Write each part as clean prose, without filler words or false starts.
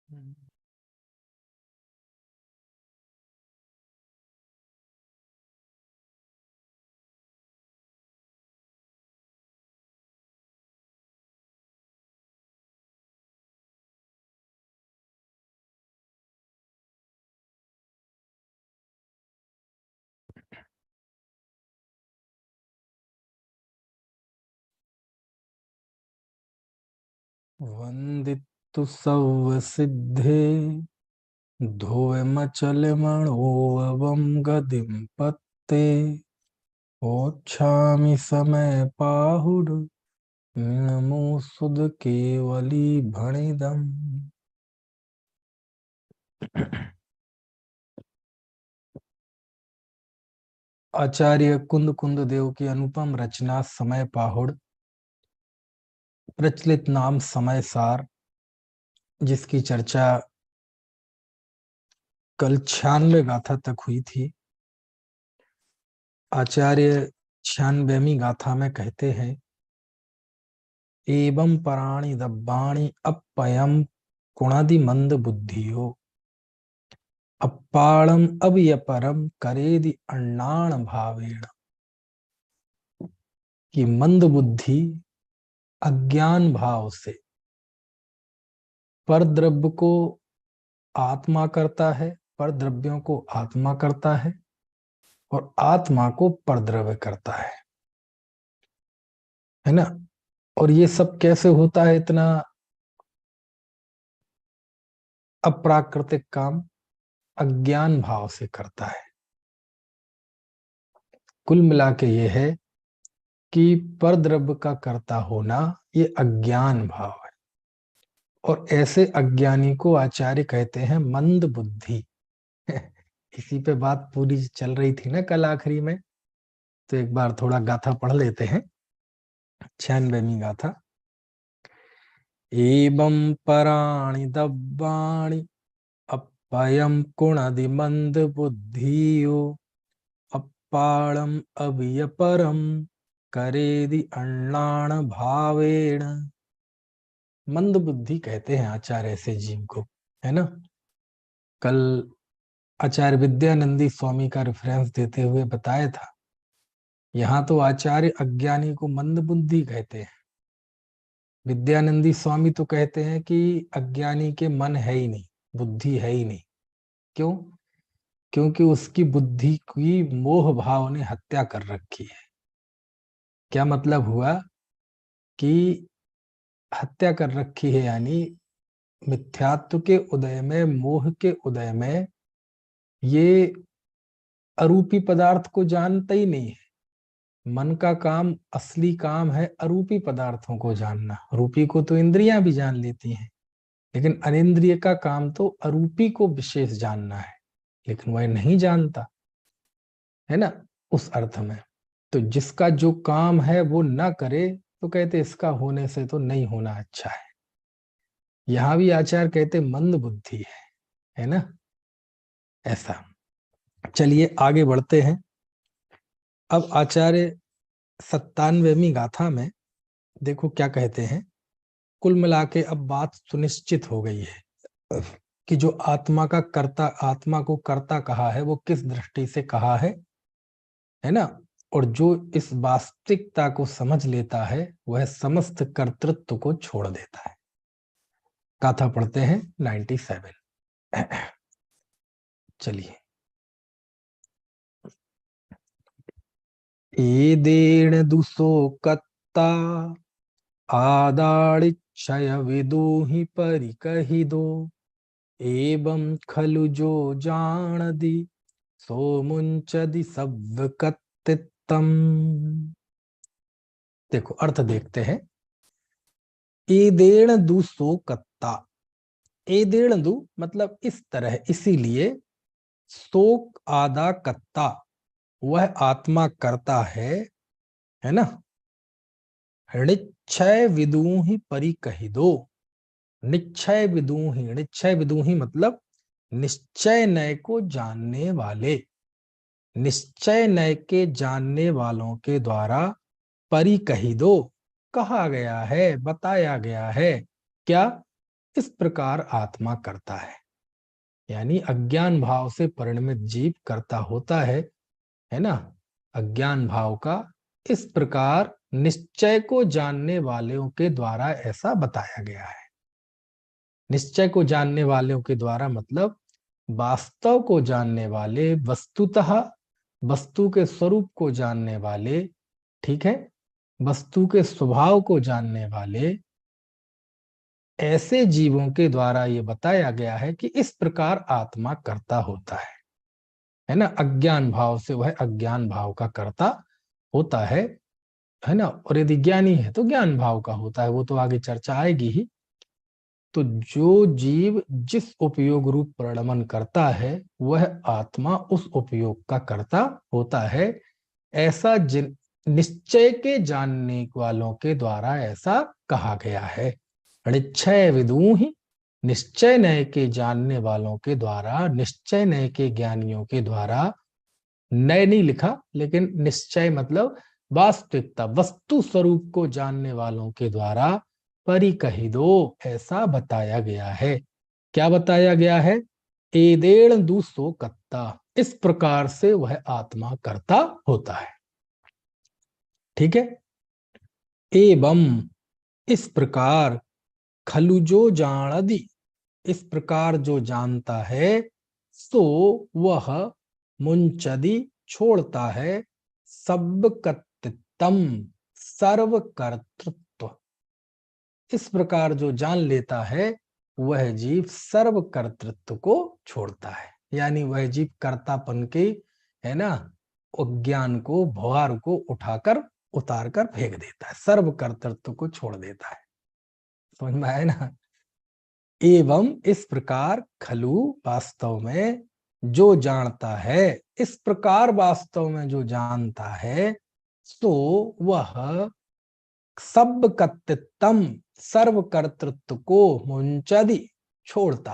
हम्म। वंदितु सव्व सिद्धे धुवमचलमणोऽवं गतिं पत्ते ओच्छामि समय पाहुड नमो सुद केवली भणिदम्। आचार्य कुंद कुंद देव की अनुपम रचना समय पाहुड़, प्रचलित नाम समय सार, जिसकी चर्चा कल 96 गाथा तक हुई थी। आचार्य 96वीं गाथा में कहते हैं, एवं पराणि दब्बाणि अपयम कुणादि मंद बुद्धियो अपाणम अव्यपरम करेदि अण्णाण भावेण। कि मंद बुद्धि अज्ञान भाव से पर द्रव्य को आत्मा करता है, पर द्रव्यों को आत्मा करता है और आत्मा को परद्रव्य करता है ना। और ये सब कैसे होता है? इतना अप्राकृतिक काम अज्ञान भाव से करता है। कुल मिला के ये है कि पर द्रव्य का कर्ता होना ये अज्ञान भाव है, और ऐसे अज्ञानी को आचार्य कहते हैं मंद बुद्धि। इसी पे बात पूरी चल रही थी ना कल आखिरी में, तो एक बार थोड़ा गाथा पढ़ लेते हैं। 96वीं गाथा। एवं पराणि दब्बाणि अपयम कुणदि मंद बुद्धियो अपाणम अव्यपरम करेदि अण्णाण भावेण। मंद बुद्धि कहते हैं आचार्य ऐसे जीव को, है ना। कल आचार्य विद्यानंदी स्वामी का रेफरेंस देते हुए बताया था, यहाँ तो आचार्य अज्ञानी को मंद बुद्धि कहते हैं। विद्यानंदी स्वामी तो कहते हैं कि अज्ञानी के मन है ही नहीं, बुद्धि है ही नहीं। क्यों? क्योंकि उसकी बुद्धि की मोह भाव ने हत्या कर रखी है। क्या मतलब हुआ? कि हत्या कर रखी है, यानी मिथ्यात्व के उदय में, मोह के उदय में ये अरूपी पदार्थ को जानता ही नहीं है। मन का काम, असली काम है अरूपी पदार्थों को जानना। रूपी को तो इंद्रियां भी जान लेती हैं, लेकिन अनिंद्रिय का काम तो अरूपी को विशेष जानना है, लेकिन वह नहीं जानता, है ना। उस अर्थ में तो जिसका जो काम है वो ना करे तो कहते इसका होने से तो नहीं होना अच्छा है। यहां भी आचार्य कहते मंद बुद्धि है ना। ऐसा। चलिए आगे बढ़ते हैं। अब आचार्य 97वीं गाथा में देखो क्या कहते हैं। कुल मिला के अब बात सुनिश्चित हो गई है कि जो आत्मा का कर्ता, आत्मा को कर्ता कहा है वो किस दृष्टि से कहा है ना। और जो इस वास्तविकता को समझ लेता है वह समस्त कर्तृत्व को छोड़ देता है। गाथा पढ़ते हैं 97। चलिए। एदेण दुसो कत्ता आदाड़िक्षय विदुहि परिकहि दो एवं खलु जो जानदि सोमुंचदि सव्वकत्तित्तम। देखो अर्थ देखते हैं। एदेण दुसो कत्ता, एदेण दु मतलब इस तरह, इसीलिए। शोक आदा कत्ता, वह आत्मा करता है ना। निश्चय विदुहि परि कहि दो, निश्चय विदुहि, निश्चय विदुहि मतलब निश्चय नय को जानने वाले, निश्चय नय के जानने वालों के द्वारा परि कहि दो, कहा गया है, बताया गया है। क्या? इस प्रकार आत्मा करता है। यानी अज्ञान भाव से परिणमित जीव करता होता है ना। अज्ञान भाव का इस प्रकार निश्चय को जानने वालों के द्वारा ऐसा बताया गया है। निश्चय को जानने वालों के द्वारा मतलब वास्तव को जानने वाले, वस्तुतः वस्तु के स्वरूप को जानने वाले, ठीक है, वस्तु के स्वभाव को जानने वाले ऐसे जीवों के द्वारा ये बताया गया है कि इस प्रकार आत्मा कर्ता होता है ना। अज्ञान भाव से वह अज्ञान भाव का कर्ता होता है ना। और यदि ज्ञानी है तो ज्ञान भाव का होता है, वो तो आगे चर्चा आएगी ही। तो जो जीव जिस उपयोग रूप परिणमन करता है वह आत्मा उस उपयोग का कर्ता होता है, ऐसा जिन निश्चय के जानने वालों के द्वारा ऐसा कहा गया है। निश्चय विदुहि, निश्चय नय के जानने वालों के द्वारा, निश्चय नय के ज्ञानियों के द्वारा, नय नहीं लिखा लेकिन निश्चय मतलब वास्तविकता, वस्तु स्वरूप को जानने वालों के द्वारा परिकहिदो, ऐसा बताया गया है। क्या बताया गया है? एदेण दूसो कत्ता, इस प्रकार से वह आत्मा कर्ता होता है। ठीक है। एवं, इस प्रकार, खलु जो जानदि, इस प्रकार जो जानता है, सो वह मुंचदि छोड़ता है, सब कर्तृत्वम, सर्वकर्तृत्व। इस प्रकार जो जान लेता है वह जीव सर्व कर्तृत्व को छोड़ता है। यानी वह जीव कर्तापन के, है ना, अज्ञान को, भार को उठाकर उतार कर फेंक देता है, सर्व कर्तृत्व को छोड़ देता है। समझ में आया ना। एवं, इस प्रकार, खलु, वास्तव में, जो जानता है, इस प्रकार वास्तव में जो जानता है, तो वह सब कर्तृत्वम, सर्व कर्तृत्व को मुंचदि छोड़ता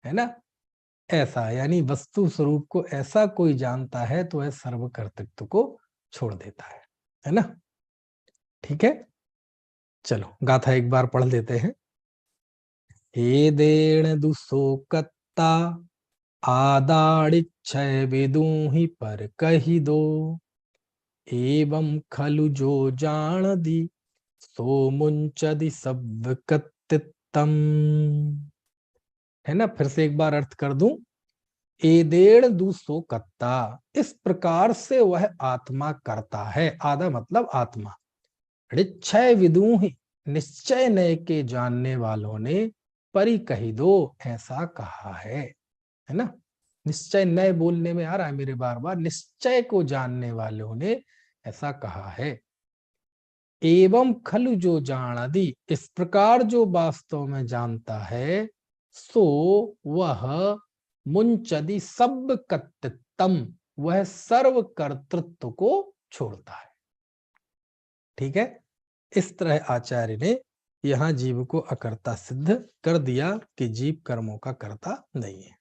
है ना। ऐसा यानी वस्तु स्वरूप को ऐसा कोई जानता है तो वह सर्व कर्तृत्व को छोड़ देता है ना। ठीक है, चलो गाथा एक बार पढ़ लेते हैं। एदेण दुसोकत्ता आदाड़िच्छय विदुहि पर कही दो, एवं खलु जो जान दी सो मुंचदि सब कत्तित्तम। है ना, फिर से एक बार अर्थ कर दूं। एदेड़ दूसो कत्ता, इस प्रकार से वह आत्मा करता है। आदा मतलब आत्मा। ऋक्षय विदुहि, निश्चय नय के जानने वालों ने परि कही दो, ऐसा कहा है ना। निश्चय नय बोलने में आ रहा है मेरे बार बार, निश्चय को जानने वालों ने ऐसा कहा है। एवं खलु जो जानादि, इस प्रकार जो वास्तव में जानता है, सो वह मुंचदि सब कर्तृत्वम, वह सर्व कर्तृत्व को छोड़ता है। ठीक है, इस तरह आचार्य ने यहां जीव को अकर्ता सिद्ध कर दिया कि जीव कर्मों का कर्ता नहीं है।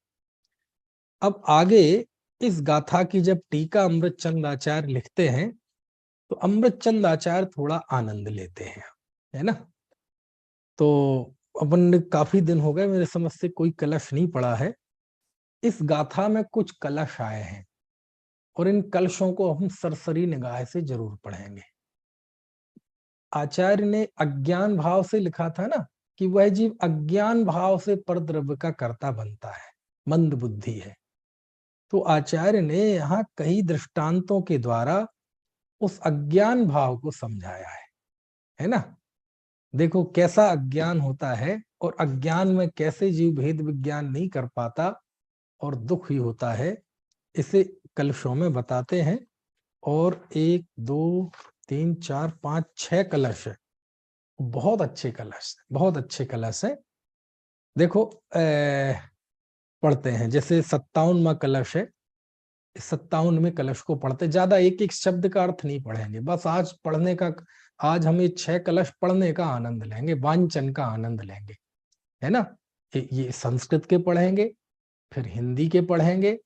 अब आगे इस गाथा की जब टीका अमृतचंद आचार्य लिखते हैं तो अमृतचंद आचार्य थोड़ा आनंद लेते हैं, है ना। तो अपन काफी दिन हो गए मेरे समझ से कोई कलश नहीं पड़ा है। इस गाथा में कुछ कलश आए हैं और इन कलशों को हम सरसरी निगाह से जरूर पढ़ेंगे। आचार्य ने अज्ञान भाव से लिखा था ना कि वह जीव अज्ञान भाव से परद्रव्य का कर्ता बनता है, मंद बुद्धि है। तो आचार्य ने यहाँ कई दृष्टांतों के द्वारा उस अज्ञान भाव को समझाया है ना। देखो कैसा अज्ञान होता है और अज्ञान में कैसे जीव भेद विज्ञान नहीं कर पाता और दुख ही होता है, इसे कलशों में बताते हैं। और 1 2 3 4 5 6 कलश है, बहुत अच्छे कलश, बहुत अच्छे कलश है। देखो पढ़ते हैं, जैसे 57वां कलश है। 57वें कलश को पढ़ते, ज्यादा एक एक शब्द का अर्थ नहीं पढ़ेंगे, बस आज पढ़ने का, आज हम ये 6 कलश पढ़ने का आनंद लेंगे, वांचन का आनंद लेंगे, है ना। ये संस्कृत के पढ़ेंगे, फिर हिंदी के पढ़ेंगे,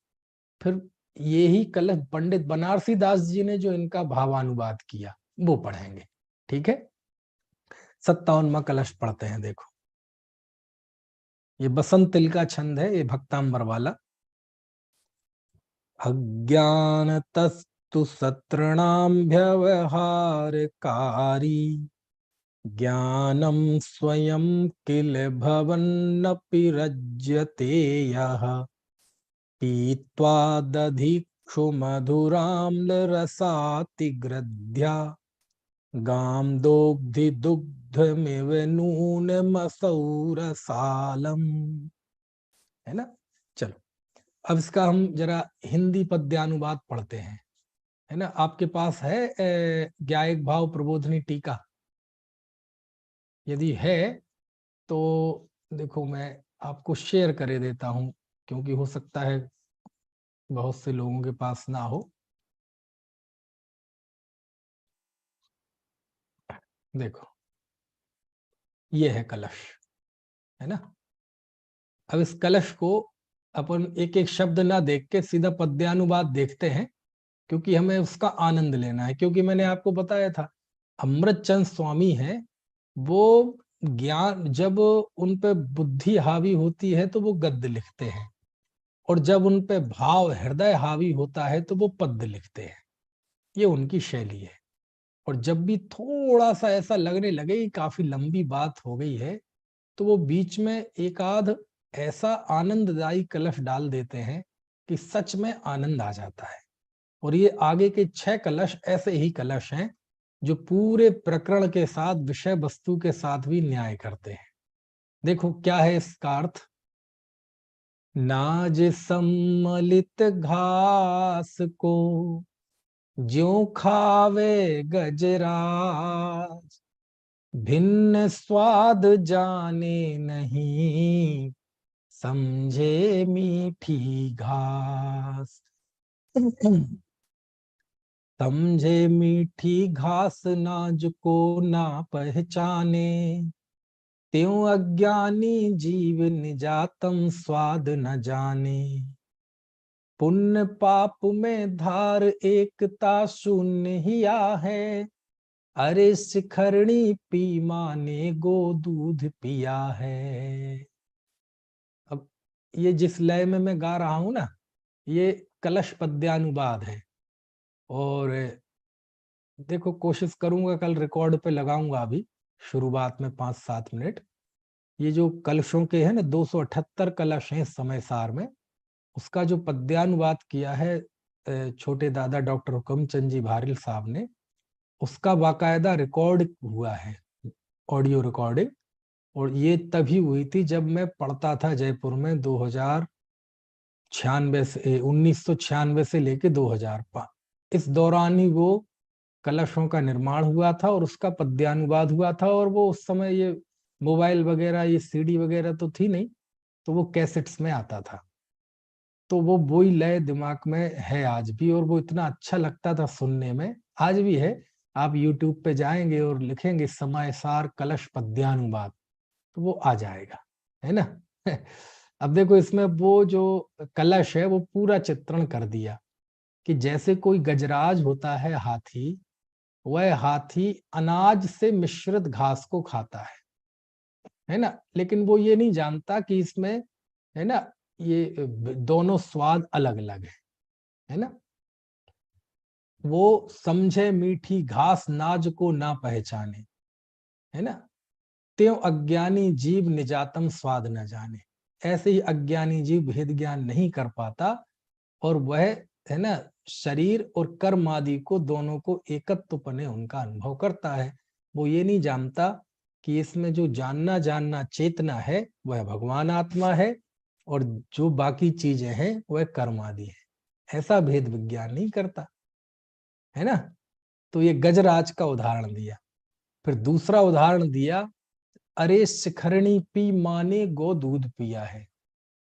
फिर यही कलश पंडित बनारसी दास जी ने जो इनका भावानुवाद किया वो पढ़ेंगे। ठीक है, 57वां कलश पढ़ते हैं। देखो, ये बसंत तिल का छंद है, ये भक्तांबर वाला। अज्ञानतस्तु सतृणां व्यवहारकारी, ज्ञानं स्वयं किल भवन्नपि रज्यते यः, पीत्वा दधिक्षु मधुराम्लरसातिग्रध्या, गां दोग्धि दुग्धमिव नूनमसौरसालम्। है ना। चलो, अब इसका हम जरा हिंदी पद्यानुवाद पढ़ते हैं। है ना, आपके पास है ज्ञायक भाव प्रबोधनी टीका? यदि है तो देखो, मैं आपको शेयर करे देता हूं, क्योंकि हो सकता है बहुत से लोगों के पास ना हो। देखो, ये है कलश, है ना। अब इस कलश को अपन एक एक शब्द ना देख के सीधा पद्यानुवाद देखते हैं, क्योंकि हमें उसका आनंद लेना है। क्योंकि मैंने आपको बताया था, अमृतचंद स्वामी है, वो ज्ञान जब उन पे बुद्धि हावी होती है तो वो गद्य लिखते हैं, और जब उन पे भाव हृदय हावी होता है तो वो पद्य लिखते हैं। ये उनकी शैली है। और जब भी थोड़ा सा ऐसा लगने लगे कि काफी लंबी बात हो गई है, तो वो बीच में एक आध ऐसा आनंददायी कलश डाल देते हैं कि सच में आनंद आ जाता है। और ये आगे के 6 कलश ऐसे ही कलश हैं जो पूरे प्रकरण के साथ, विषय वस्तु के साथ भी न्याय करते हैं। देखो क्या है इसका अर्थ। नाज सम्मलित घास को ज्यों खावे गजराज, भिन्न स्वाद जाने नहीं, समझे मीठी घास। समझे मीठी घास नाज को ना पहचाने, त्यों अज्ञानी जीव निजातम स्वाद न जाने। पुण्य पाप में धार एकता शून्य हिया है, अरे शिखरणी पी माने गो दूध पिया है। अब ये जिस लय में मैं गा रहा हूं ना, ये कलश पद्यानुवाद है। और देखो, कोशिश करूंगा कल रिकॉर्ड पे लगाऊंगा अभी शुरुआत में 5-7 मिनट। ये जो कलशों के हैं ना, 278 कलश हैं समय सार में, उसका जो पद्यानुवाद किया है छोटे दादा डॉक्टर हुक्मचंद जी भारिल साहब ने, उसका बाकायदा रिकॉर्ड हुआ है, ऑडियो रिकॉर्डिंग। और ये तभी हुई थी जब मैं पढ़ता था जयपुर में 2096 से 1996 से लेके 2005, इस दौरान ही वो कलशों का निर्माण हुआ था और उसका पद्यानुवाद हुआ था। और वो उस समय ये मोबाइल वगैरह, ये सीडी वगैरह तो थी नहीं, तो वो कैसेट्स में आता था। तो वो वही लय दिमाग में है आज भी, और वो इतना अच्छा लगता था सुनने में, आज भी है। आप यूट्यूब पे जाएंगे और लिखेंगे समय सार कलश पद्यानुवाद, तो वो आ जाएगा, है ना। अब देखो, इसमें वो जो कलश है वो पूरा चित्रण कर दिया कि जैसे कोई गजराज होता है हाथी, वह हाथी अनाज से मिश्रित घास को खाता है ना। लेकिन वो ये नहीं जानता कि इसमें, है ना, ये दोनों स्वाद अलग अलग है ना। वो समझे मीठी घास नाज को ना पहचाने, है ना। त्यों अज्ञानी जीव निजातम स्वाद न जाने। ऐसे ही अज्ञानी जीव भेद ज्ञान नहीं कर पाता, और वह, है ना, शरीर और कर्म आदि को दोनों को एकत्वपने उनका अनुभव करता है। वो ये नहीं जानता कि इसमें जो जानना जानना चेतना है वह भगवान आत्मा है, और जो बाकी चीजें हैं वह कर्म आदि है। ऐसा भेद विज्ञान नहीं करता, है ना। तो ये गजराज का उदाहरण दिया। फिर दूसरा उदाहरण दिया, अरे शिखरणी पी माने गो दूध पिया है।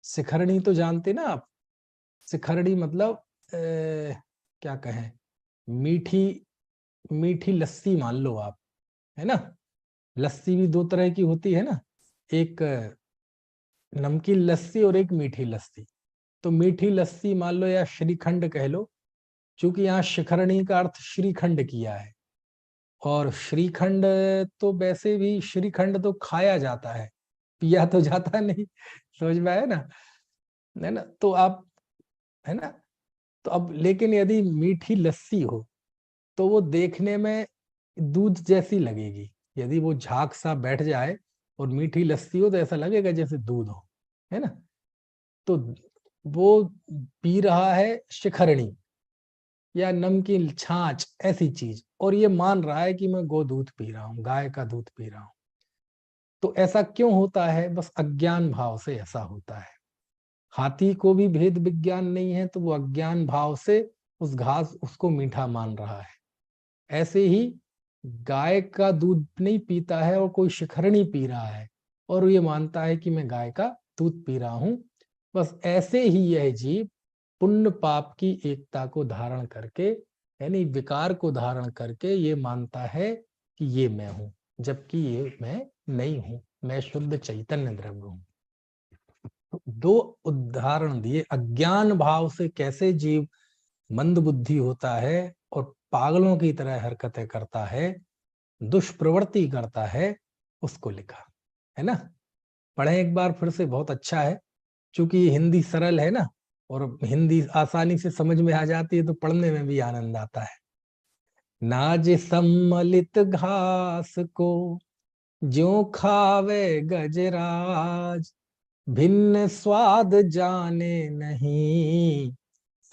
शिखरणी तो जानते ना आप। शिखरणी मतलब क्या कहें, मीठी मीठी लस्सी मान लो आप, है ना। लस्सी भी दो तरह की होती है ना, एक नमकीन लस्सी और एक मीठी लस्सी। तो मीठी लस्सी मान लो, या श्रीखंड कह लो, क्योंकि यहाँ शिखरणी का अर्थ श्रीखंड किया है। और श्रीखंड तो वैसे भी, श्रीखंड तो खाया जाता है, पिया तो जाता नहीं, समझ में आया ना, है ना। तो आप, है ना, तो अब लेकिन यदि मीठी लस्सी हो तो वो देखने में दूध जैसी लगेगी। यदि वो झाग सा बैठ जाए और मीठी लस्सी हो तो ऐसा लगेगा जैसे दूध हो, है ना। तो वो पी रहा है शिखरणी या नमकीन छाछ ऐसी चीज, और ये मान रहा है कि मैं गो दूध पी रहा हूँ, गाय का दूध पी रहा हूँ। तो ऐसा क्यों होता है? बस अज्ञान भाव से ऐसा होता है। हाथी को भी भेद विज्ञान नहीं है तो वो अज्ञान भाव से उस घास उसको मीठा मान रहा है। ऐसे ही गाय का दूध नहीं पीता है और कोई शिखरणी पी रहा है और ये मानता है कि मैं गाय का दूध पी रहा हूं। बस ऐसे ही यह जीव पुण्य पाप की एकता को धारण करके, यानी विकार को धारण करके ये मानता है कि ये मैं हूं, जबकि ये मैं नहीं हूं, मैं शुद्ध चैतन्य द्रव्य हूं। दो उदाहरण दिए, अज्ञान भाव से कैसे जीव मंद बुद्धि होता है और पागलों की तरह हरकतें करता है, दुष्प्रवृत्ति करता है, उसको लिखा है ना। पढ़े एक बार फिर से, बहुत अच्छा है। क्योंकि हिंदी सरल है ना, और हिंदी आसानी से समझ में आ जाती है तो पढ़ने में भी आनंद आता है। नाज सम्मलित घास को ज्यों खावे गजराज, भिन्न स्वाद जाने नहीं,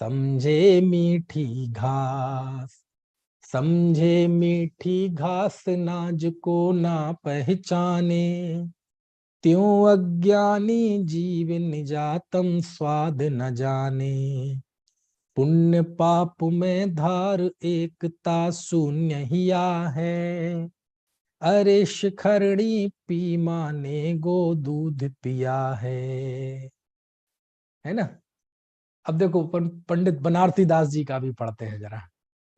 समझे मीठी घास। समझे मीठी घास नाज को ना पहचाने, त्यों अज्ञानी जीव निजातम स्वाद न जाने। पुण्य पाप में धार एकता शून्य हिया है, अरे शिखरणी पी माने गो दूध पिया है ना। अब देखो पंडित बनारसी दास जी का भी पढ़ते हैं जरा,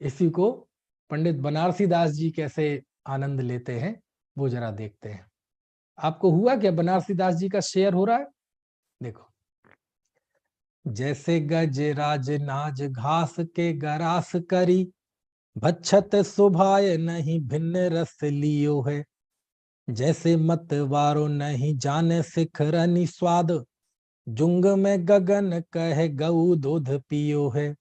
इसी को पंडित बनारसी दास जी कैसे आनंद लेते हैं वो जरा देखते हैं। आपको हुआ क्या, बनारसी दास जी का शेयर हो रहा है? देखो, जैसे गजराज नाज घास के गरास करी, भक्षत सुभाय नहीं भिन्न रस लियो है। जैसे मत वारो नहीं जाने शिखरनी स्वाद, जुंग में गगन कहे गऊ दूध पियो है।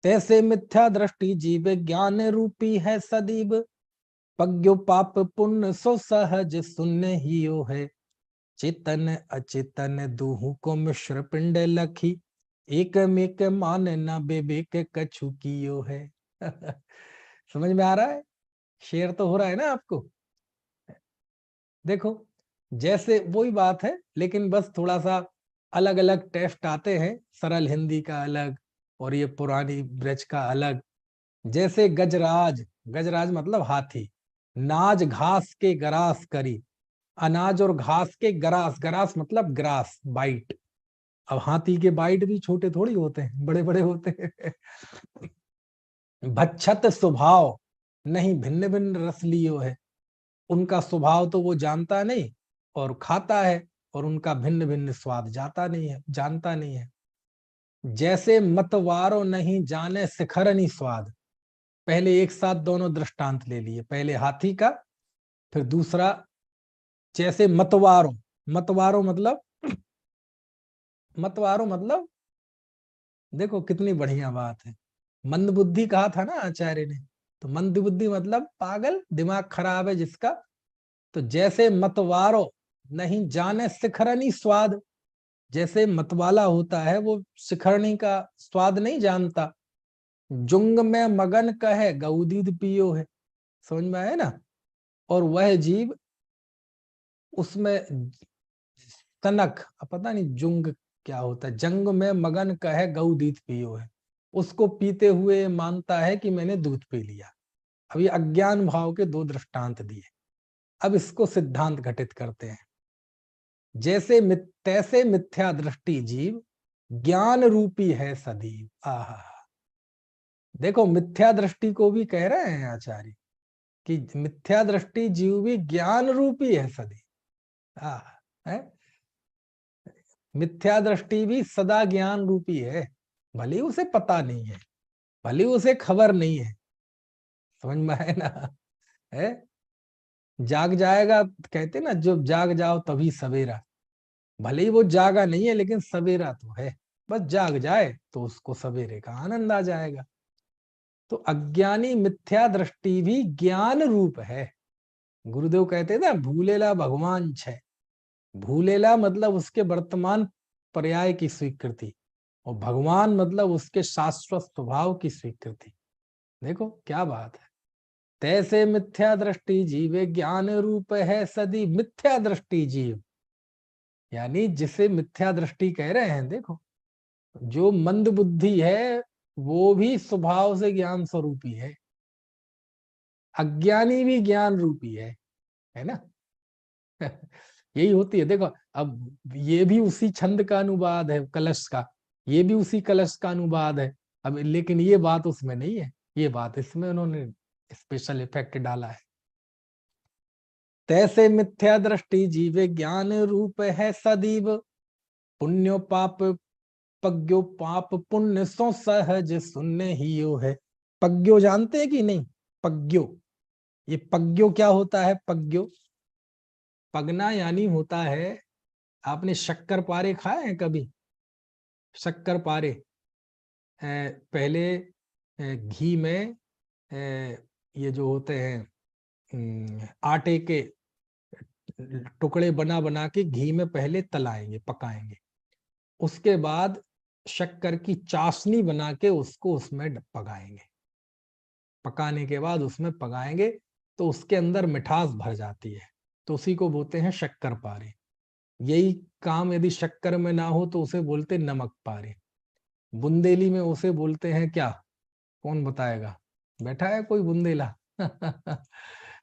तैसे मिथ्या दृष्टि जीव ज्ञान रूपी है सदीब, पज्ञो पाप पुण्य सो सहज शून्य हियो है। चेतन अचेतन दूहु को मिश्र पिंड लखी, एक मेक मान न बेबेक कछु कियो है। समझ में आ रहा है? शेयर तो हो रहा है ना आपको? देखो, जैसे वही बात है लेकिन बस थोड़ा सा अलग अलग टेस्ट आते हैं, सरल हिंदी का अलग और ये पुरानी ब्रज का अलग। जैसे गजराज, गजराज मतलब हाथी, नाज घास के गरास करी, अनाज और घास के गरास, गरास मतलब ग्रास बाइट। अब हाथी के बाइट भी छोटे थोड़ी होते हैं, बड़े बड़े होते हैं। भक्षत स्वभाव नहीं भिन्न भिन्न रस लियो है, उनका स्वभाव तो वो जानता नहीं और खाता है, और उनका भिन्न भिन्न स्वाद जाता नहीं है, जानता नहीं है। जैसे मतवारो नहीं जाने शिखरनी स्वाद, पहले एक साथ दोनों दृष्टांत ले लिए, पहले हाथी का फिर दूसरा। जैसे मतवारो, मतवारो मतलब, मतवारो मतलब देखो कितनी बढ़िया बात है। मंद बुद्धि कहा था ना आचार्य ने, तो मंद बुद्धि मतलब पागल, दिमाग खराब है जिसका। तो जैसे मतवारो नहीं जाने शिखरनी स्वाद, जैसे मतवाला होता है वो शिखरणी का स्वाद नहीं जानता। जुंग में मगन कहे गऊ दूध पियो है, समझ में आया ना। और वह जीव उसमें तनक, अब पता नहीं जुंग क्या होता है, जंग में मगन कहे गऊ दूध पियो है, उसको पीते हुए मानता है कि मैंने दूध पी लिया। अब ये अज्ञान भाव के दो दृष्टांत दिए, अब इसको सिद्धांत घटित करते हैं। जैसे तैसे मिथ्या दृष्टि जीव ज्ञान रूपी है सदैव। आहा, देखो मिथ्या दृष्टि को भी कह रहे हैं आचार्य कि मिथ्या दृष्टि जीव भी ज्ञान रूपी है सदैव। है, मिथ्या दृष्टि भी सदा ज्ञान रूपी है, भले उसे पता नहीं है, भले उसे खबर नहीं है, समझ में है ना। है, जाग जाएगा, कहते ना जब जाग जाओ तभी सवेरा, भले ही वो जागा नहीं है लेकिन सवेरा तो है, बस जाग जाए तो उसको सवेरे का आनंद आ जाएगा। तो अज्ञानी मिथ्या दृष्टि भी ज्ञान रूप है। गुरुदेव कहते थे ना, भूलेला भगवान छे। भूलेला मतलब उसके वर्तमान पर्याय की स्वीकृति, और भगवान मतलब उसके शाश्वत स्वभाव की स्वीकृति। देखो क्या बात है। तैसे मिथ्या दृष्टि जीवे ज्ञान रूप है सदी मिथ्या दृष्टि जीव, यानी जिसे मिथ्या दृष्टि कह रहे हैं, देखो जो मंद बुद्धि है वो भी स्वभाव से ज्ञान स्वरूपी है, अज्ञानी भी ज्ञान रूपी है ना। यही होती है। देखो अब ये भी उसी छंद का अनुवाद है कलश का, ये भी उसी कलश का अनुवाद है। अब लेकिन ये बात उसमें नहीं है, ये बात इसमें उन्होंने स्पेशल इफेक्ट डाला है। तैसे मिथ्या दृष्टि जीवे ज्ञान रूप है सदैव, पुण्यो पाप पज्ञो पाप पुण्य सो सहज शून्य ही यो है। पज्ञो जानते हैं कि नहीं? पज्ञो, ये पज्ञो क्या होता है? पज्ञो, पगना यानी होता है, आपने शक्कर पारे खाए हैं कभी? शक्कर पारे पहले घी में ये जो होते हैं आटे के टुकड़े बना बना के घी में पहले तलाएंगे, पकाएंगे, उसके बाद शक्कर की चाशनी बना के उसको उसमें पकाएंगे, पकाने के बाद उसमें पकाएंगे तो उसके अंदर मिठास भर जाती है, तो उसी को बोलते हैं शक्कर पारे। यही काम यदि शक्कर में ना हो तो उसे बोलते नमक पारे। बुंदेली में उसे बोलते हैं क्या? कौन बताएगा? बैठा है कोई बुंदेला?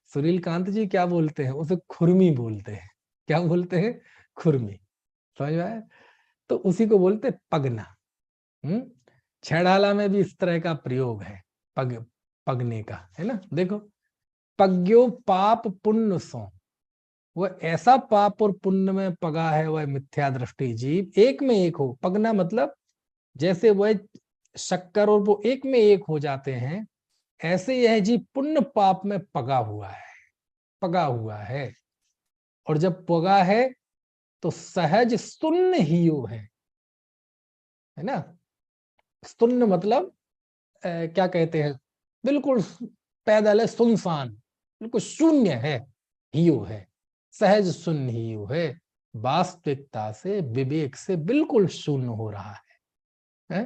सुनील कांत जी क्या बोलते हैं? उसे खुरमी बोलते हैं। क्या बोलते हैं? खुरमी। समझ में आया? तो उसी को बोलते पगना। छेड़ाला में भी इस तरह का प्रयोग है, पगने का, है ना। देखो, पज्ञो पाप पुण्य सो, वह ऐसा पाप और पुण्य में पगा है वह मिथ्या दृष्टि जीव, एक में एक हो। पगना मतलब जैसे वह शक्कर और वो एक में एक हो जाते हैं, ऐसे यह जीव पुण्य पाप में पगा हुआ है, पगा हुआ है। और जब पगा है तो सहज शून्य ही है ना। शून्य मतलब क्या कहते हैं? बिल्कुल पैदल है, सुनसान, बिल्कुल शून्य है, हियो है, सहज शून्य हियो है। वास्तविकता से, विवेक से बिल्कुल शून्य हो रहा है?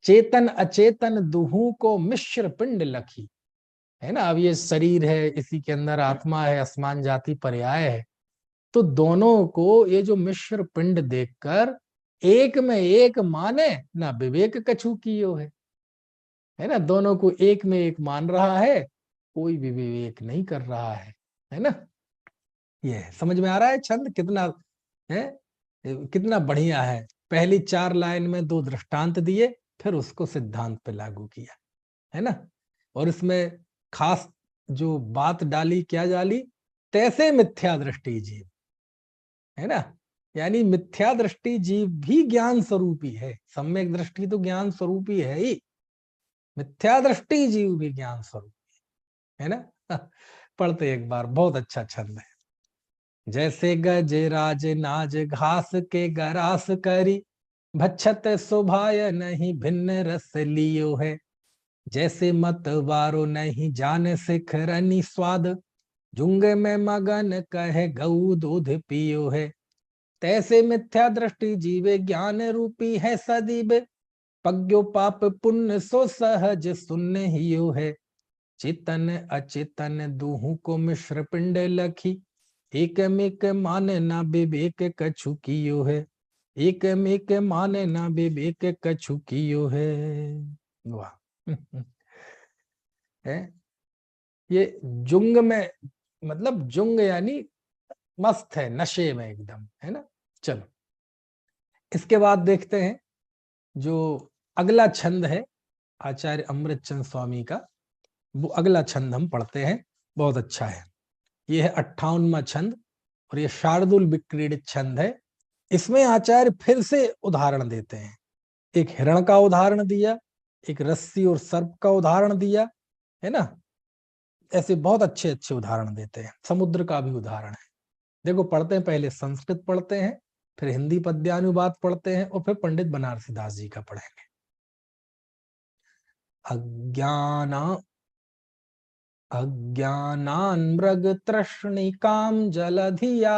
चेतन अचेतन दुहू को मिश्र पिंड लखी, है ना। अब ये शरीर है, इसी के अंदर आत्मा है, आसमान जाति पर्याय है, तो दोनों को ये जो मिश्र पिंड देखकर एक में एक माने ना विवेक कछु कियो है ना। दोनों को एक में एक मान रहा है, कोई भी विवेक नहीं कर रहा है ना। ये समझ में आ रहा है छंद कितना है, कितना बढ़िया है। पहली 4 लाइन में 2 दृष्टांत दिए, फिर उसको सिद्धांत पे लागू किया, है ना। और इसमें खास जो बात डाली, क्या डाली? तैसे मिथ्या दृष्टि जीव, है ना। यानी मिथ्या दृष्टि जीव भी ज्ञान स्वरूपी है, सम्यक दृष्टि तो ज्ञान स्वरूपी है ही, मिथ्या दृष्टि जीव भी ज्ञान स्वरूपी है ना। पढ़ते एक बार, बहुत अच्छा छंद है। जैसे गज राज नाज घास के गरास करी, भक्षत शोभाय नहीं भिन्न रस लियो है। जैसे मत वारो नहीं जाने सिखरनी स्वाद, जुंगे में मगन कहे गऊ दूध पियो है। तैसे मिथ्या दृष्टि जीवे ज्ञान रूपी है सदीब, पज्ञो पाप पुण्य सो सहज शून्य हियो है। चेतन अचेतन दूहू को मिश्र पिंड लखी, एक मेक माने ना विवेक कछु कियो है। एक मेक माने ना विवेक कछु कियो है। वाह। है ये जुंग में, मतलब जुंग यानी मस्त है, नशे में एकदम, है ना। चलो इसके बाद देखते हैं जो अगला छंद है आचार्य अमृतचंद स्वामी का, वो अगला छंद हम पढ़ते हैं, बहुत अच्छा है। ये है 58वां छंद और ये शार्दुल विक्रीडित छंद है। इसमें आचार्य फिर से उदाहरण देते हैं, एक हिरण का उदाहरण दिया, एक रस्सी और सर्प का उदाहरण दिया, है ना। ऐसे बहुत अच्छे अच्छे उदाहरण देते हैं। समुद्र का भी उदाहरण है। देखो, पढ़ते हैं, पहले संस्कृत पढ़ते हैं, फिर हिंदी पद्यानुवाद पढ़ते हैं, और फिर पंडित बनारसी दास जी का पढ़ेंगे। अज्ञान अज्ञानान् मृगतृष्णिकां जलधिया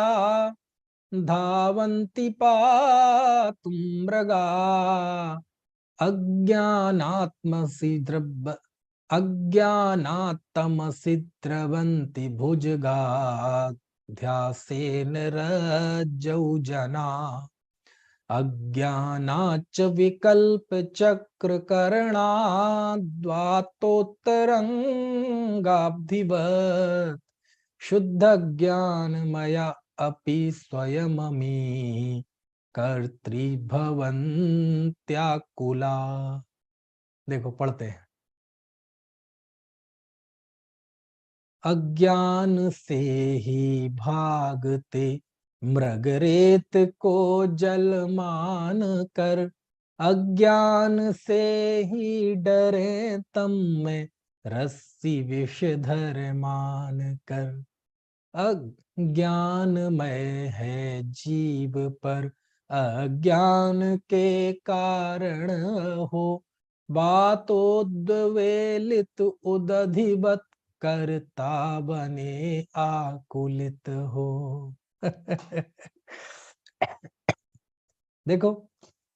धावन्ति पातुं मृगा अज्ञानात्तमसि द्रवन्ति भुजगा ध्यासेन रज्जौ जना अज्ञानाच्च विकल्पचक्रकरणाद्वातोत्तरङ्गाब्धिवत् शुद्ध ज्ञानमया अपि स्वयममी कर्तृभवन्त्याकुला। देखो, पढ़ते हैं। अज्ञान से ही भागते मृगरेत को जलमान कर, अज्ञान से ही डरे तम में रस्सी विषधर मान कर। अज्ञानमय है जीव पर अज्ञान के कारण हो, बातोद्वेलित उदधिवत करता बने आकुलित हो। देखो,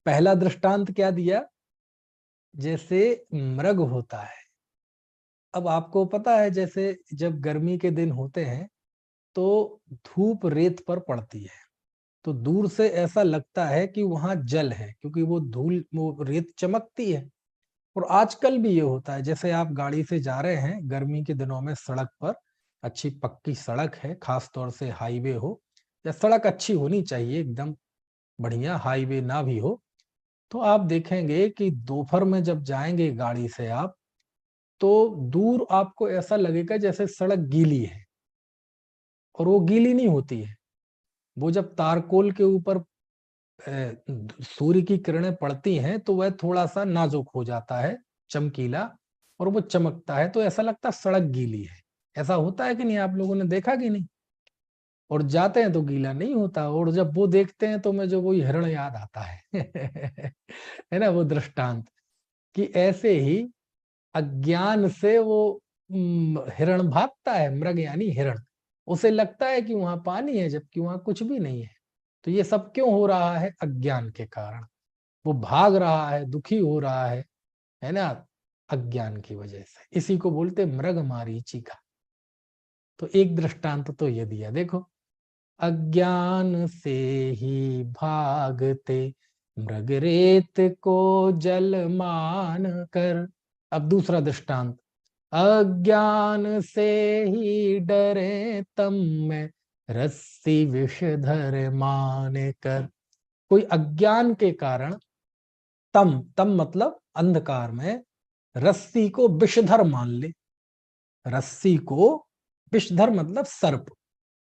पहला दृष्टांत क्या दिया, जैसे मृग होता है। अब आपको पता है, जैसे जब गर्मी के दिन होते हैं तो धूप रेत पर पड़ती है, तो दूर से ऐसा लगता है कि वहां जल है, क्योंकि वो रेत चमकती है। और आजकल भी ये होता है, जैसे आप गाड़ी से जा रहे हैं गर्मी के दिनों में, सड़क पर अच्छी पक्की सड़क है, खास तौर से हाईवे हो, या सड़क अच्छी होनी चाहिए एकदम बढ़िया, हाईवे ना भी हो, तो आप देखेंगे कि दोपहर में जब जाएंगे गाड़ी से आप, तो दूर आपको ऐसा लगेगा जैसे सड़क गीली है, और वो गीली नहीं होती है। वो जब तारकोल के ऊपर सूर्य की किरणें पड़ती हैं तो वह थोड़ा सा नाजुक हो जाता है, चमकीला, और वो चमकता है, तो ऐसा लगता है सड़क गीली है। ऐसा होता है कि नहीं, आप लोगों ने देखा कि नहीं? और जाते हैं तो गीला नहीं होता, और जब वो देखते हैं तो मैं जो वही हिरण याद आता है। है ना वो दृष्टांत, कि ऐसे ही अज्ञान से वो हिरण भागता है, मृग यानी हिरण, उसे लगता है कि वहां पानी है, जबकि वहां कुछ भी नहीं है। तो ये सब क्यों हो रहा है? अज्ञान के कारण। वो भाग रहा है, दुखी हो रहा है ना, अज्ञान की वजह से। इसी को बोलते मृग मारीचिका। तो एक दृष्टांत तो ये दिया, देखो, अज्ञान से ही भागते मृगरेत को जल मान कर। अब दूसरा दृष्टांत, अज्ञान से ही डरे तम में रस्सी विषधर मान कर। कोई अज्ञान के कारण, तम तम मतलब अंधकार में, रस्सी को विषधर मान ले। रस्सी को विषधर मतलब सर्प।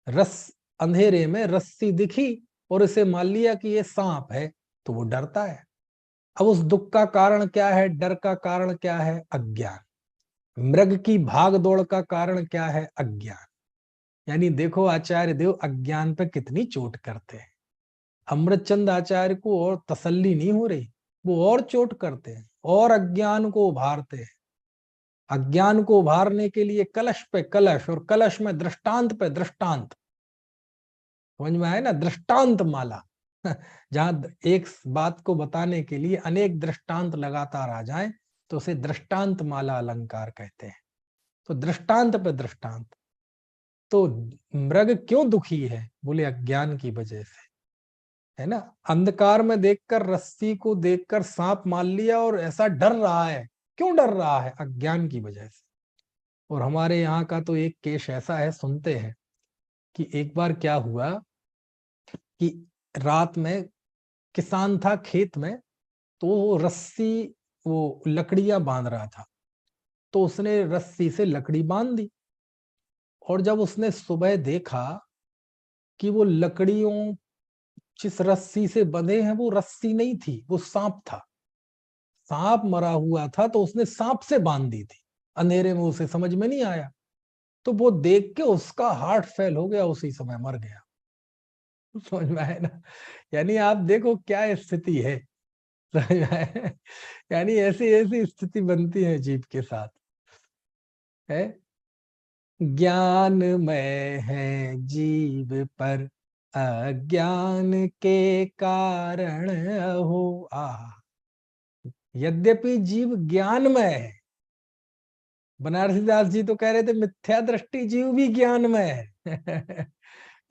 रस अंधेरे में रस्सी दिखी और इसे मान लिया कि ये सांप है, तो वो डरता है। अब उस दुख का कारण क्या है, डर का कारण क्या है? अज्ञान। मृग की भाग दौड़ का कारण क्या है? अज्ञान। यानी देखो, आचार्य देव अज्ञान पे कितनी चोट करते हैं। अमृतचंद आचार्य को और तसल्ली नहीं हो रही, वो और चोट करते हैं, और अज्ञान को उभारते हैं। अज्ञान को उभारने के लिए कलश पे कलश, और कलश में दृष्टांत पे दृष्टांत। समझ में आए ना? दृष्टांत माला। जहां एक बात को बताने के लिए अनेक दृष्टांत लगातार आ जाएं, तो उसे दृष्टांत माला अलंकार कहते हैं। तो दृष्टांत पे दृष्टांत। तो मृग क्यों दुखी है? बोले अज्ञान की वजह से, है ना। अंधकार में देखकर, रस्सी को देखकर सांप मान लिया, और ऐसा डर रहा है। क्यों डर रहा है? अज्ञान की वजह से। और हमारे यहाँ का तो एक केस ऐसा है, सुनते हैं कि एक बार क्या हुआ कि रात में किसान था खेत में, तो वो रस्सी, वो लकड़ियां बांध रहा था, तो उसने रस्सी से लकड़ी बांध दी। और जब उसने सुबह देखा कि वो लकड़ियों जिस रस्सी से बंधे हैं वो रस्सी नहीं थी, वो सांप था। सांप मरा हुआ था, तो उसने सांप से बांध दी थी। अंधेरे में उसे समझ में नहीं आया। तो वो देख के उसका हार्ट फेल हो गया, उसी समय मर गया। समझ में आया ना? यानी आप देखो क्या स्थिति है। समझ में आया? यानी ऐसी ऐसी स्थिति बनती है जीव के साथ है। ज्ञानमय है जीव पर अज्ञान के कारण हो। यद्यपि जीव ज्ञानमय है, बनारसीदास जी तो कह रहे थे मिथ्या दृष्टि जीव भी ज्ञानमय है।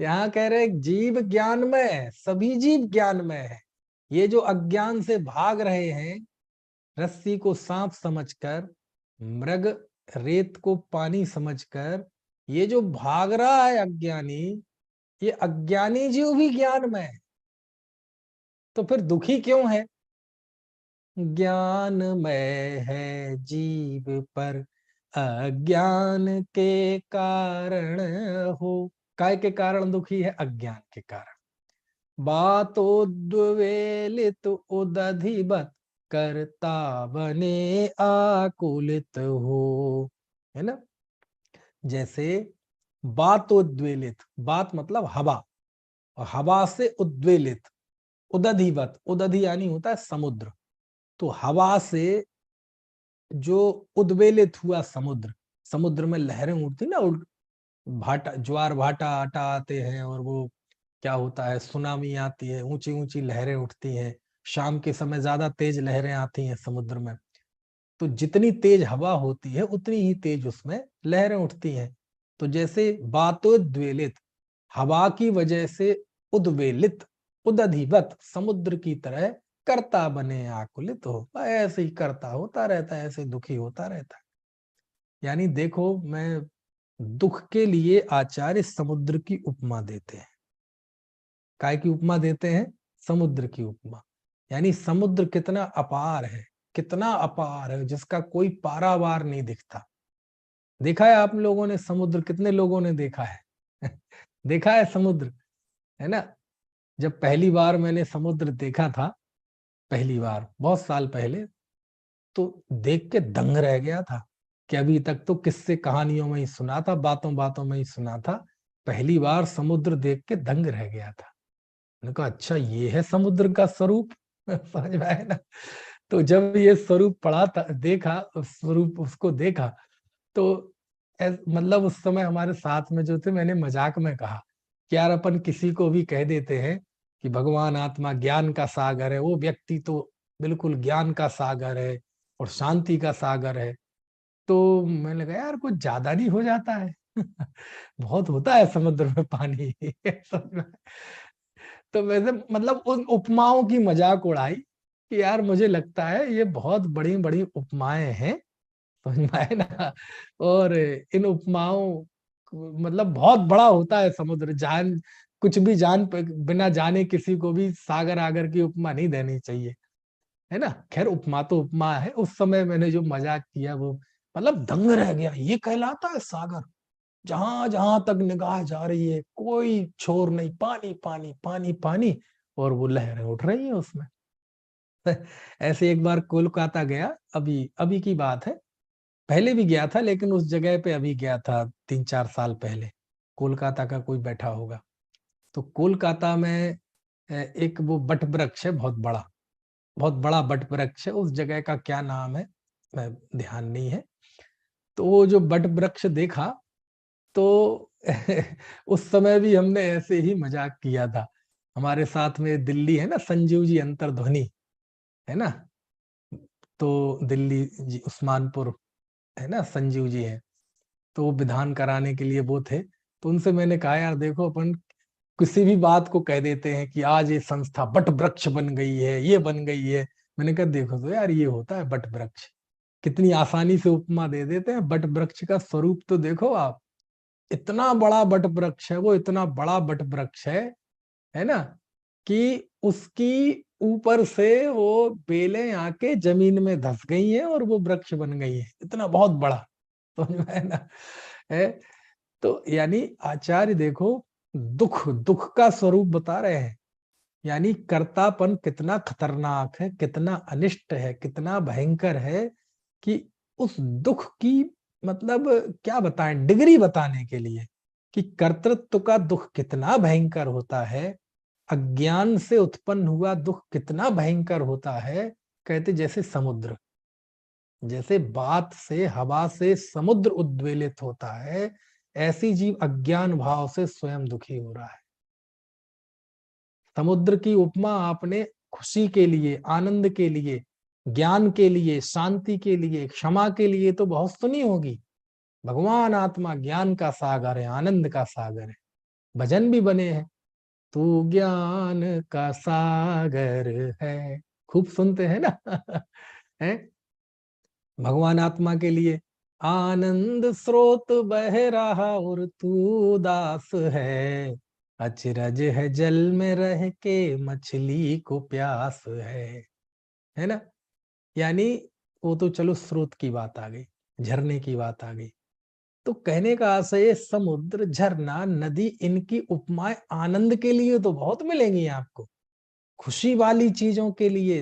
यहाँ कह रहे जीव ज्ञानमय है, सभी जीव ज्ञानमय है। ये जो अज्ञान से भाग रहे हैं, रस्सी को सांप समझकर, मृग रेत को पानी समझकर, ये जो भाग रहा है अज्ञानी, ये अज्ञानी जीव भी ज्ञानमय है। तो फिर दुखी क्यों है? ज्ञानमय है जीव पर अज्ञान के कारण हो। काय के कारण दुखी है? अज्ञान के कारण। बातोद्वेलित उदधिवत करता बने आकुलित हो। है ना? जैसे बातोद्वेलित, बात मतलब हवा, और हवा से उद्वेलित, उदधिवत, उदधि यानी होता है समुद्र। तो हवा से जो उद्वेलित हुआ समुद्र, समुद्र में लहरें उठती ना, भाटा ज्वार भाटा आटा आते हैं, और वो क्या होता है, सुनामी आती है, ऊंची ऊंची लहरें उठती हैं। शाम के समय ज्यादा तेज लहरें आती हैं समुद्र में। तो जितनी तेज हवा होती है उतनी ही तेज उसमें लहरें उठती हैं। तो जैसे बातोद्वेलित, हवा की वजह से उद्वेलित, उदधिवत, समुद्र की तरह करता बने आकुलित हो। ऐसे ही करता होता रहता है, ऐसे दुखी होता रहता है। यानी देखो, मैं दुख के लिए आचार्य समुद्र की उपमा देते हैं। काय की उपमा देते हैं? समुद्र की उपमा। यानी समुद्र कितना अपार है, कितना अपार है, जिसका कोई पारावार नहीं दिखता। देखा है आप लोगों ने समुद्र? कितने लोगों ने देखा है? देखा है समुद्र? है ना? जब पहली बार मैंने समुद्र देखा था, पहली बार बहुत साल पहले, तो देख के दंग रह गया था। कि अभी तक तो किस्से कहानियों में ही सुना था, बातों बातों में ही सुना था। पहली बार समुद्र देख के दंग रह गया था। मैंने कहा अच्छा, ये है समुद्र का स्वरूप। समझ में आया ना? तो जब ये स्वरूप पढ़ा था, देखा उस स्वरूप, उसको देखा, तो मतलब उस समय हमारे साथ में जो थे, मैंने मजाक में कहा कि यार अपन किसी को भी कह देते हैं कि भगवान आत्मा ज्ञान का सागर है, वो व्यक्ति तो बिल्कुल ज्ञान का सागर है और शांति का सागर है। तो मैंने कहा यार कुछ ज्यादा नहीं हो जाता है? बहुत होता है समुद्र में पानी। समझ में? तो वैसे मतलब उन उपमाओं की मजाक उड़ाई कि यार मुझे लगता है ये बहुत बड़ी बड़ी उपमाएं हैं। समझ में आए ना? और इन उपमाओं मतलब बहुत बड़ा होता है समुद्र। जान कुछ भी बिना जाने किसी को भी सागर आगर की उपमा नहीं देनी चाहिए। है ना? खैर उपमा तो उपमा है। उस समय मैंने जो मजाक किया वो मतलब दंग रह गया। ये कहलाता है सागर? जहां जहां तक निगाह जा रही है कोई छोर नहीं, पानी पानी पानी पानी, और वो लहरें उठ रही हैं उसमें। ऐसे एक बार कोलकाता गया, अभी अभी की बात है। पहले भी गया था लेकिन उस जगह पे अभी गया था 3-4 साल पहले। कोलकाता का कोई बैठा होगा। तो कोलकाता में एक वो बट वृक्ष है, बहुत बड़ा, बहुत बड़ा बट वृक्ष है। उस जगह का क्या नाम है मैं ध्यान नहीं है। तो वो जो बट वृक्ष देखा, तो उस समय भी हमने ऐसे ही मजाक किया था। हमारे साथ में दिल्ली है ना, संजीव जी अंतर्ध्वनि, है ना? तो दिल्ली जी उस्मानपुर, है ना, संजीव जी है। तो वो विधान कराने के लिए वो थे। तो उनसे मैंने कहा यार देखो, अपन किसी भी बात को कह देते हैं कि आज ये संस्था बट वृक्ष बन गई है, ये बन गई है। मैंने कहा देखो तो यार, ये होता है बट वृक्ष। कितनी आसानी से उपमा दे देते हैं। बट वृक्ष का स्वरूप तो देखो आप। इतना बड़ा बट वृक्ष है वो, इतना बड़ा बट वृक्ष है ना, कि उसकी ऊपर से वो बेलें आके जमीन में धस गई हैं और वो वृक्ष बन गई है, इतना बहुत बड़ा। समझ में है ना? है। तो यानी आचार्य देखो, दुख दुख का स्वरूप बता रहे हैं। यानी कर्तापन कितना खतरनाक है, कितना अनिष्ट है, कितना भयंकर है, कि उस दुख की मतलब क्या बताएं, डिग्री बताने के लिए कि कर्तृत्व का दुख कितना भयंकर होता है, अज्ञान से उत्पन्न हुआ दुख कितना भयंकर होता है। कहते जैसे समुद्र, जैसे बात से हवा से समुद्र उद्वेलित होता है, ऐसी जीव अज्ञान भाव से स्वयं दुखी हो रहा है। समुद्र की उपमा आपने खुशी के लिए, आनंद के लिए, ज्ञान के लिए, शांति के लिए, क्षमा के लिए तो बहुत सुनी होगी। भगवान आत्मा ज्ञान का सागर है, आनंद का सागर है, भजन भी बने हैं, तू ज्ञान का सागर है, खूब सुनते हैं ना। है भगवान आत्मा के लिए, आनंद स्रोत बह रहा और तू दास है, अचरज है जल में रह के मछली को प्यास है ना। यानी वो तो चलो स्रोत की बात आ गई, झरने की बात आ गई। तो कहने का आशय, समुद्र, झरना, नदी, इनकी उपमाएं आनंद के लिए तो बहुत मिलेंगी आपको, खुशी वाली चीजों के लिए,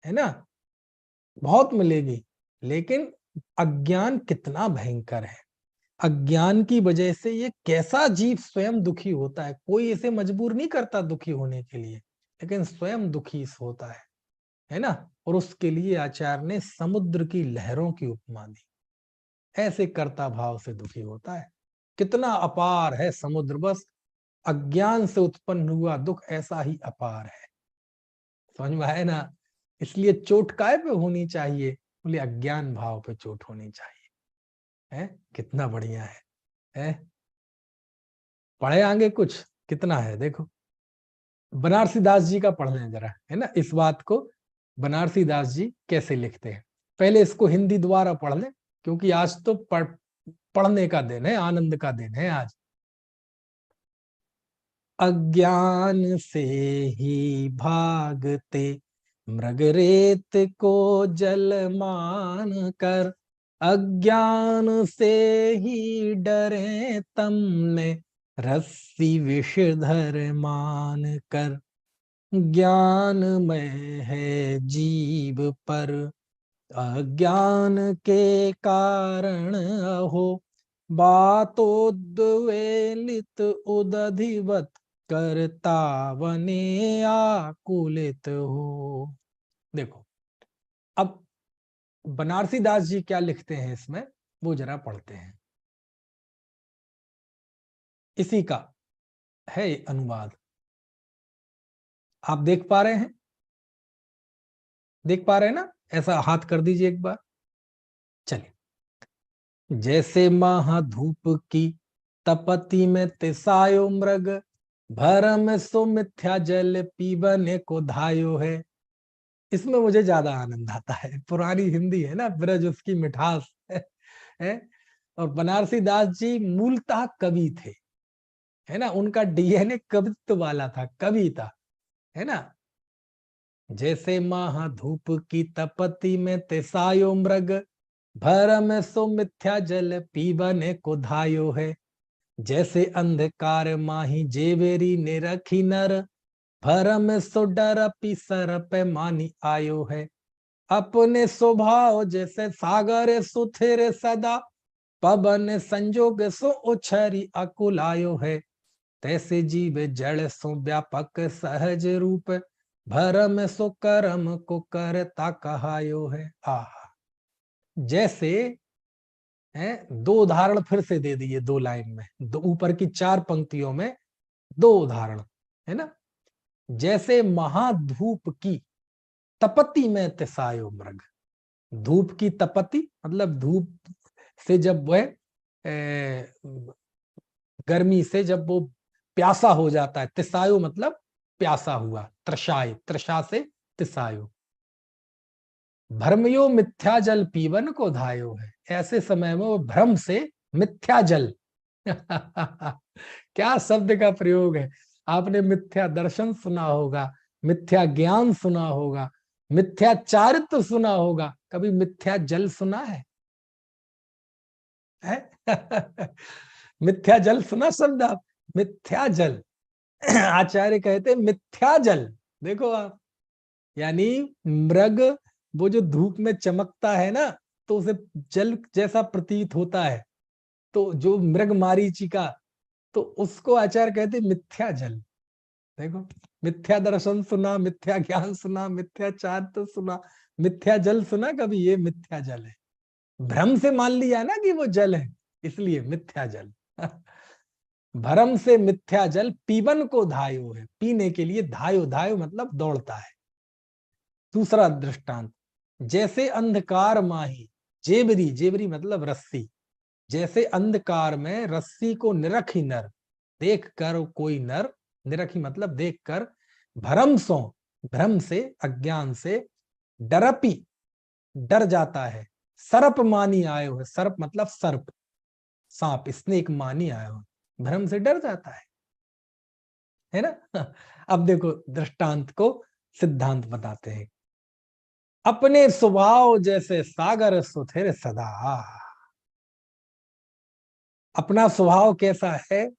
है ना, बहुत मिलेगी। लेकिन अज्ञान कितना भयंकर है, अज्ञान की वजह से ये कैसा जीव स्वयं दुखी होता है। कोई इसे मजबूर नहीं करता दुखी होने के लिए, लेकिन स्वयं दुखी होता है ना। और उसके लिए आचार्य ने समुद्र की लहरों की उपमा दी, ऐसे कर्ता भाव से दुखी होता है। कितना अपार है समुद्र, बस अज्ञान से उत्पन्न हुआ दुख ऐसा ही अपार है। समझ में आए ना। इसलिए चोट काय पे होनी चाहिए, बोले अज्ञान भाव पे चोट होनी चाहिए। है कितना बढ़िया है? पढ़े आगे कुछ कितना है देखो, बनारसी दास जी का पढ़ लें जरा, है ना, इस बात को बनारसी दास जी कैसे लिखते हैं। पहले इसको हिंदी द्वारा पढ़ लें, क्योंकि आज तो पढ़ने का दिन है, आनंद का दिन है आज। अज्ञान से ही भागते मृगरेत को जल मान कर, अज्ञान से ही डरे तमने रस्सी विषधर मान कर, ज्ञान में है जीव पर अज्ञान के कारण हो, बातोद्वेलित उदधिवत करता वने आकुलित हो। देखो अब बनारसी दास जी क्या लिखते हैं इसमें, वो जरा पढ़ते हैं। इसी का है अनुवाद, आप देख पा रहे हैं, देख पा रहे हैं ना, ऐसा हाथ कर दीजिए एक बार। चलिए, जैसे महाधूप की तपति में तिसायो मृग, भरम सो मिथ्या जल पीबने को धायो है। इसमें मुझे ज्यादा आनंद आता है, पुरानी हिंदी है ना, ब्रज उसकी मिठास है। और बनारसी दास जी मूलतः कवि थे, है ना, उनका डीएनए कवित्व वाला था, कवि था, है ना। जैसे महाधूप की तपति में तिसायो मृग, भरम सो मिथ्या जल पीबने को धायो है। जैसे अंधकार माही जेवेरी ने रखी नर, भरम सो डर पीसर पे मानी आयो है। अपने स्वभाव जैसे सागर सुथिर सदा, पवन संजोग सो उछरी अकुल आयो है। तैसे जीव जड़ सो व्यापक सहज रूप, भरम सो कर्म को करता कहायो है। जैसे है, दो उदाहरण फिर से दे दिए, दो लाइन में, दो ऊपर की चार पंक्तियों में दो उदाहरण, है ना। जैसे महाधूप की तपति में तिसायो मृग, धूप की तपति मतलब धूप से जब वह गर्मी से जब वो प्यासा हो जाता है, तिसायो मतलब प्यासा हुआ, त्रषाय, त्रषा से तिसायो। भ्रमयो मिथ्या जल पीवन को धायो है, ऐसे समय में वो भ्रम से मिथ्या जल क्या शब्द का प्रयोग है। आपने मिथ्या दर्शन सुना होगा, मिथ्या ज्ञान सुना होगा, मिथ्या चारित्र सुना होगा, कभी मिथ्या जल सुना है? मिथ्या जल सुना शब्द आप, मिथ्या जल। आचार्य कहते मिथ्या जल, देखो आप, यानी मृग वो जो धूप में चमकता है ना, तो उसे जल जैसा प्रतीत होता है, तो जो मृग मारीचिका, तो उसको आचार्य कहते मिथ्या जल। देखो, मिथ्या दर्शन सुना, मिथ्या ज्ञान सुना, मिथ्या चारित्र सुना, मिथ्या जल सुना कभी? ये मिथ्या जल है। भ्रम से मान लिया ना कि वो जल है, इसलिए मिथ्या जल। भ्रम से मिथ्या जल पीवन को धायो है, पीने के लिए धायो, धायो मतलब दौड़ता है। दूसरा दृष्टांत, जैसे अंधकार माही जेबरी, जेबरी मतलब रस्सी, जैसे अंधकार में रस्सी को निरखी नर, देख कर कोई नर, निरखी मतलब देख कर, भ्रम सो, भ्रम से अज्ञान से, डरपी डर जाता है, सर्प मानी आयो है, सर्प मतलब सर्प, सांप, स्नेक मानी आयो है, भ्रम से डर जाता है ना। अब देखो दृष्टांत को सिद्धांत बताते हैं। अपने स्वभाव जैसे सागर सुथिर सदा, अपना स्वभाव कैसा है?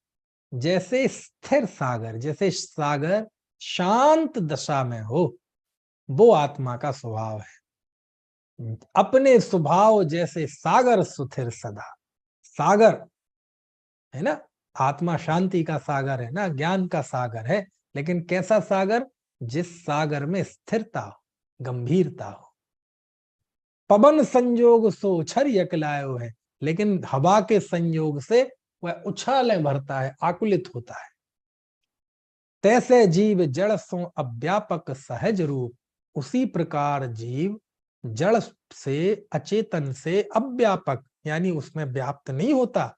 जैसे स्थिर सागर, जैसे सागर शांत दशा में हो, वो आत्मा का स्वभाव है। अपने स्वभाव जैसे सागर सुथिर सदा, सागर है ना, आत्मा शांति का सागर है ना, ज्ञान का सागर है, लेकिन कैसा सागर? जिस सागर में स्थिरता हो, गंभीरता हो। पवन संयोग सो उछर यकलायो है, लेकिन हवा के संयोग से वह उछाले भरता है, आकुलित होता है। तैसे जीव जड़ सो अव्यापक सहज रूप, उसी प्रकार जीव जड़ से, अचेतन से अव्यापक, यानी उसमें व्याप्त नहीं होता,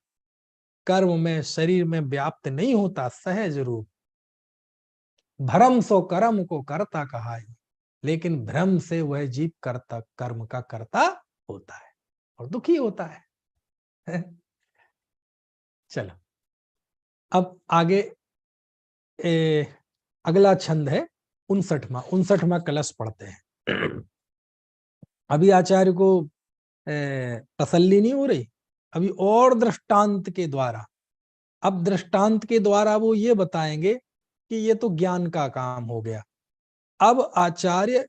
कर्म में, शरीर में व्याप्त नहीं होता, सहज रूप। भ्रम सो कर्म को करता कहा, लेकिन भ्रम से वह जीव कर्ता, कर्म का कर्ता होता है और दुखी होता है। चलो, अब आगे अगला छंद है 59वां, 59वां कलश पढ़ते हैं। अभी आचार्य को तसल्ली नहीं हो रही, अभी और दृष्टांत के द्वारा, अब दृष्टांत के द्वारा वो ये बताएंगे कि ये तो ज्ञान का काम हो गया, अब आचार्य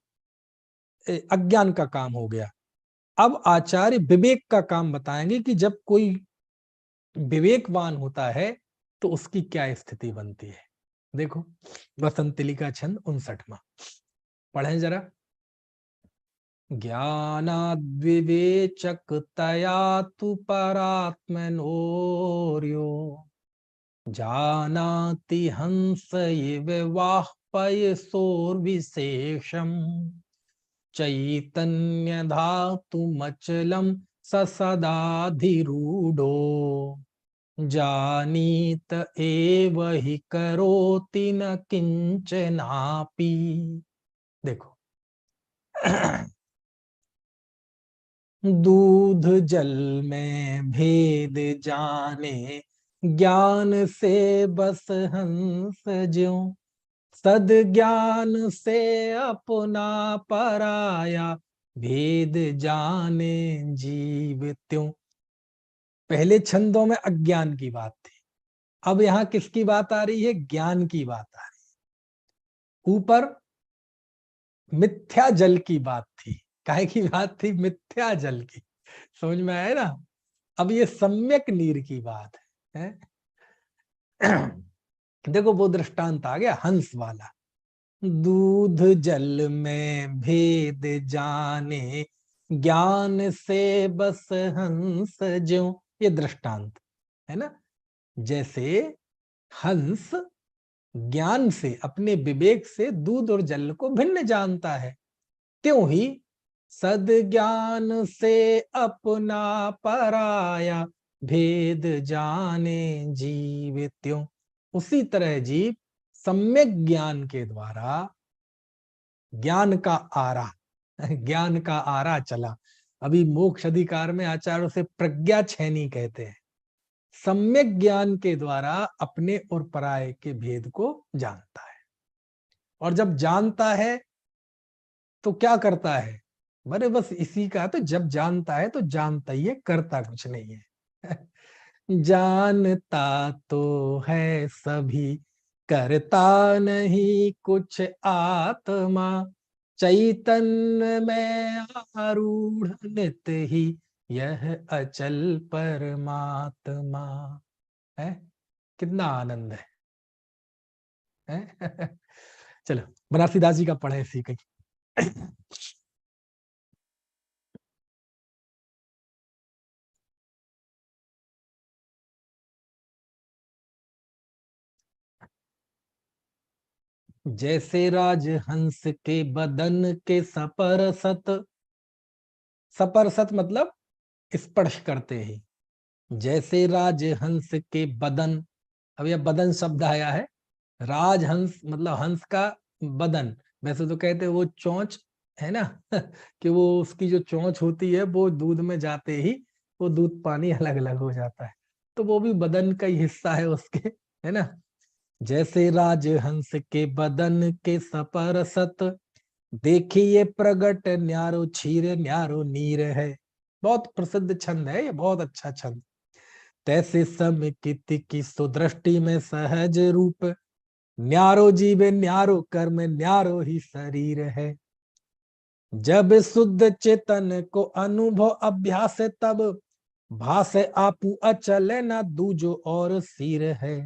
अज्ञान का काम हो गया, अब आचार्य विवेक का काम बताएंगे कि जब कोई विवेकवान होता है तो उसकी क्या स्थिति बनती है। देखो, वसंतली का छंद 59वां पढ़ें जरा। ज्ञानाद्विवेचकतया तु परात्मनोर्यो, जानाति हंस इव वाह्पयसोर्विशेषम्, चैतन्य धातुमचलं स सदाधिरूढो, जानीत एव हि करोति न किंचनापि। देखो, दूध जल में भेद जाने, ज्ञान से बस हंस ज्यों, सद ज्ञान से अपना पराया, भेद जाने जीव त्यों। पहले छंदों में अज्ञान की बात थी, अब यहाँ किसकी बात आ रही है? ज्ञान की बात आ रही है। ऊपर मिथ्या जल की बात थी, काहे की बात थी? मिथ्या जल की। समझ में आया ना? अब ये सम्यक नीर की बात है। देखो, वो दृष्टांत आ गया हंस वाला, दूध जल में भेद जाने, ज्ञान से बस हंस ज्यों, ये दृष्टांत है ना। जैसे हंस ज्ञान से, अपने विवेक से दूध और जल को भिन्न जानता है, त्यों ही सद ज्ञान से अपना पराया, भेद जाने जीव त्यों। उसी तरह जीव सम्यक ज्ञान के द्वारा, ज्ञान का आरा, ज्ञान का आरा चला। अभी मोक्ष अधिकार में आचार्यों से प्रज्ञा छेनी कहते हैं। सम्यक ज्ञान के द्वारा अपने और पराये के भेद को जानता है, और जब जानता है तो क्या करता है? अरे बस इसी का, तो जब जानता है तो जानता ही है, करता कुछ नहीं है। जानता तो है सभी, करता नहीं कुछ आत्मा, चैतन्य में आरूढ़ नित ही यह अचल परमात्मा है। कितना आनंद है? चलो बनारसी दास जी का पढ़े इसी कहीं। जैसे राजहंस के बदन के सपरसत, सपरसत मतलब स्पर्श करते ही, जैसे राजहंस के बदन, अब यह बदन शब्द आया है, राजहंस मतलब हंस का बदन, वैसे तो कहते हैं वो चोंच है ना, कि वो उसकी जो चोंच होती है वो दूध में जाते ही वो दूध पानी अलग अलग हो जाता है, तो वो भी बदन का ही हिस्सा है उसके, है ना। जैसे राजहंस के बदन के सपरसत, देखिए प्रगट न्यारो छीर न्यारो नीर है। बहुत प्रसिद्ध छंद है ये, बहुत अच्छा छंद। तैसे समिकित की सुदृष्टि में सहज रूप, न्यारो जीव न्यारो कर्म न्यारो ही शरीर है। जब शुद्ध चेतन को अनुभव अभ्यास तब, भास आपू अचल न दूजो और सिर है।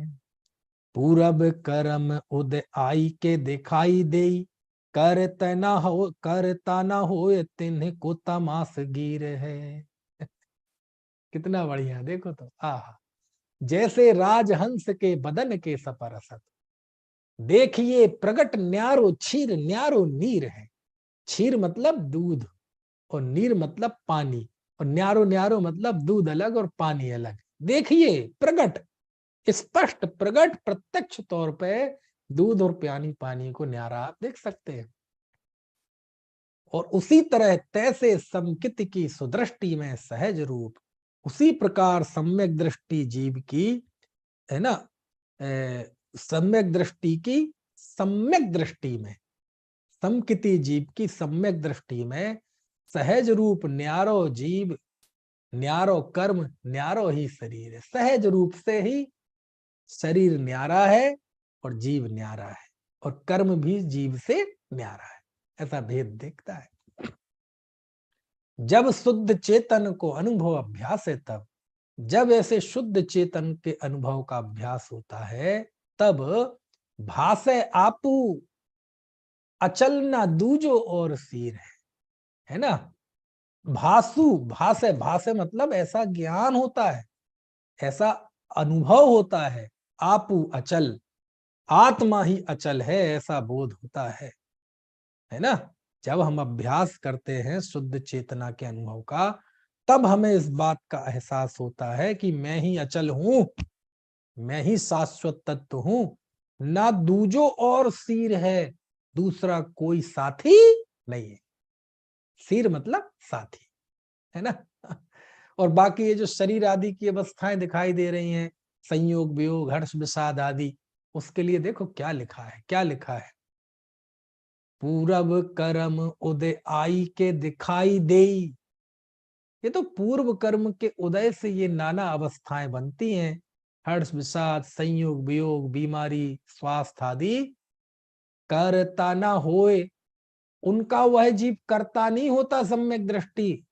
पूरब कर्म उदय आई के दिखाई दे, करता ना हो तिन्ह को तमास गिर है। कितना बढ़िया, देखो तो आहा। जैसे राजहंस के बदन के सपरसत, देखिए प्रगट न्यारो छीर न्यारो नीर है। छीर मतलब दूध और नीर मतलब पानी, और न्यारो न्यारो मतलब दूध अलग और पानी अलग। देखिए प्रगट, स्पष्ट प्रगट प्रत्यक्ष तौर पे दूध और पानी, पानी को न्यारा आप देख सकते हैं। और उसी तरह तैसे समकित की सुदृष्टि में सहज रूप, उसी प्रकार सम्यक दृष्टि जीव की, है ना, सम्यक दृष्टि की, सम्यक दृष्टि में, समकिति जीव की सम्यक दृष्टि में सहज रूप न्यारो जीव, न्यारो कर्म न्यारो ही शरीर है। सहज रूप से ही शरीर न्यारा है और जीव न्यारा है, और कर्म भी जीव से न्यारा है, ऐसा भेद देखता है। जब शुद्ध चेतन को अनुभव अभ्यास है तब, जब ऐसे शुद्ध चेतन के अनुभव का अभ्यास होता है तब, भासे आपू अचल ना दूजो और सिर है ना। भासु, भासे, भासे मतलब ऐसा ज्ञान होता है, ऐसा अनुभव होता है। आपू अचल, आत्मा ही अचल है, ऐसा बोध होता है ना। जब हम अभ्यास करते हैं शुद्ध चेतना के अनुभव का, तब हमें इस बात का एहसास होता है कि मैं ही अचल हूं, मैं ही शाश्वत तत्व हूं, ना दूजो और सिर है, दूसरा कोई साथी नहीं है। सिर मतलब साथी, है ना। और बाकी ये जो शरीर आदि की अवस्थाएं दिखाई दे रही हैं, संयोग वियोग हर्ष विषाद आदि, उसके लिए देखो क्या लिखा है, क्या लिखा है। पूरब कर्म उदय आई के दिखाई दे, ये तो पूर्व कर्म के उदय से ये नाना अवस्थाएं बनती हैं, हर्ष विषाद संयोग वियोग बीमारी स्वास्थ्य आदि। करता ना होए, उनका वह जीव करता नहीं होता सम्यक दृष्टि,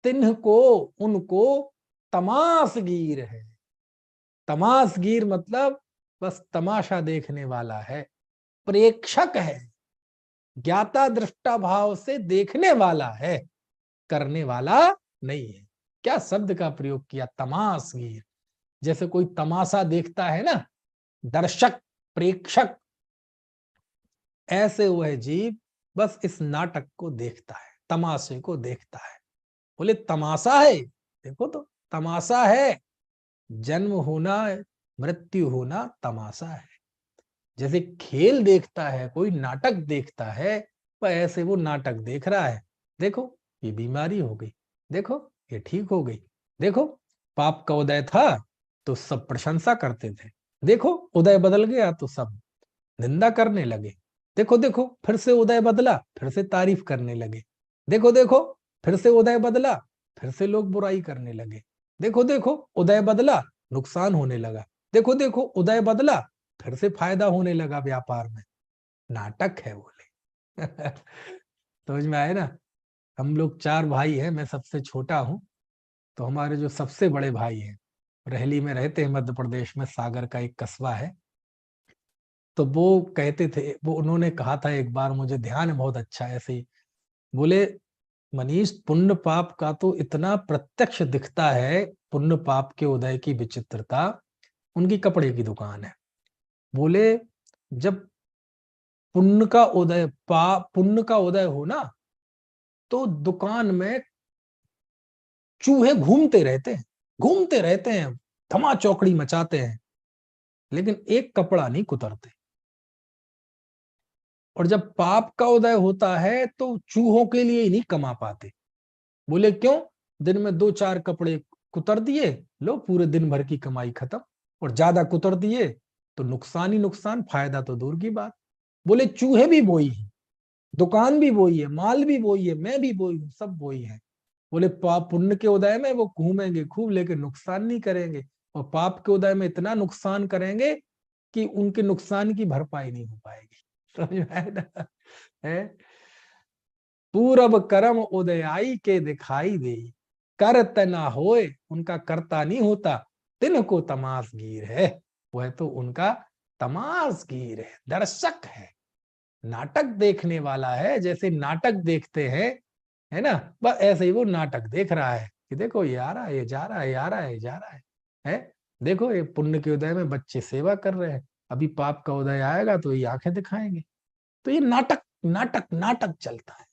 तिन्ह को, उनको तमासगीर है। तमासगीर मतलब बस तमाशा देखने वाला है, प्रेक्षक है, ज्ञाता दृष्टा भाव से देखने वाला है, करने वाला नहीं है। क्या शब्द का प्रयोग किया, तमासगीर। जैसे कोई तमाशा देखता है ना, दर्शक प्रेक्षक, ऐसे वह जीव बस इस नाटक को देखता है, तमाशे को देखता है। बोले तमाशा है, देखो तो तमाशा है, जन्म होना मृत्यु होना तमाशा है। जैसे खेल देखता है, कोई नाटक देखता है, वह ऐसे वो नाटक देख रहा है। देखो ये बीमारी हो गई, देखो ये ठीक हो गई, देखो पाप का उदय था तो सब प्रशंसा करते थे, देखो उदय बदल गया तो सब निंदा करने लगे, देखो देखो फिर से उदय बदला फिर से तारीफ करने लगे, देखो देखो फिर से उदय बदला फिर से लोग बुराई करने लगे, देखो देखो उदय बदला नुकसान होने लगा, देखो देखो उदय बदला फिर से फायदा होने लगा व्यापार में। नाटक है बोले, समझ में आए ना। हम लोग 4 भाई हैं, मैं सबसे छोटा हूँ। तो हमारे जो सबसे बड़े भाई हैं, रहली में रहते हैं, मध्य प्रदेश में, सागर का एक कस्बा है। तो वो कहते थे, वो उन्होंने कहा था एक बार, मुझे ध्यान है बहुत अच्छा, ऐसे ही बोले, मनीष, पुण्य पाप का तो इतना प्रत्यक्ष दिखता है, पुण्य पाप के उदय की विचित्रता। उनकी कपड़े की दुकान है। बोले, जब पुण्य का उदय हो ना, तो दुकान में चूहे घूमते रहते हैं, धमा चौकड़ी मचाते हैं, लेकिन एक कपड़ा नहीं कुतरते। और जब पाप का उदय होता है तो चूहों के लिए ही नहीं कमा पाते। बोले क्यों? दिन में 2-4 कपड़े कुतर दिए, लो पूरे दिन भर की कमाई खत्म। और ज्यादा कुतर दिए तो नुकसान ही नुकसान, फायदा तो दूर की बात। बोले चूहे भी वही है, दुकान भी वही है, माल भी वही है, मैं भी वही हूँ, सब वही है। बोले पाप पुण्य के उदय में वो घूमेंगे खूब, लेकिन नुकसान नहीं करेंगे। और पाप के उदय में इतना नुकसान करेंगे कि उनके नुकसान की भरपाई नहीं हो पाएगी। समझ में आया ना? है, पूरब करम उदयाई के दिखाई दे, करत ना होए, उनका करता नहीं होता, तिनको तमाशगीर है। वह तो उनका तमाशगीर है, दर्शक है, नाटक देखने वाला है। जैसे नाटक देखते हैं, है ना, बस ऐसे ही वो नाटक देख रहा है कि देखो ये आ रहा है, ये जा रहा है, ये आ रहा है, ये जा रहा है। देखो ये पुण्य के उदय में बच्चे सेवा कर रहे हैं, अभी पाप का उदय आएगा तो ये आंखें दिखाएंगे। तो ये नाटक नाटक नाटक चलता है।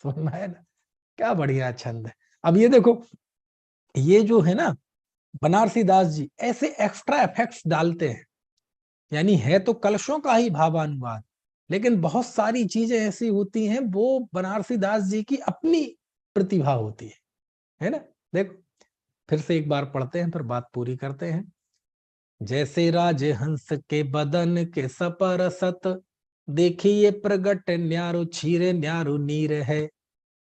समझ में आया ना? क्या बढ़िया छंद है। अब ये देखो, ये जो है ना, बनारसी दास जी ऐसे एक्स्ट्रा इफेक्ट्स डालते हैं, यानी है तो कलशों का ही भावानुवाद, लेकिन बहुत सारी चीजें ऐसी होती हैं, वो बनारसी दास जी की अपनी प्रतिभा होती है ना। देखो, फिर से एक बार पढ़ते हैं, फिर बात पूरी करते हैं। जैसे राजे हंस के बदन के सपर सत, देखिए प्रगट न्यारो छीरे न्यारो नीर है,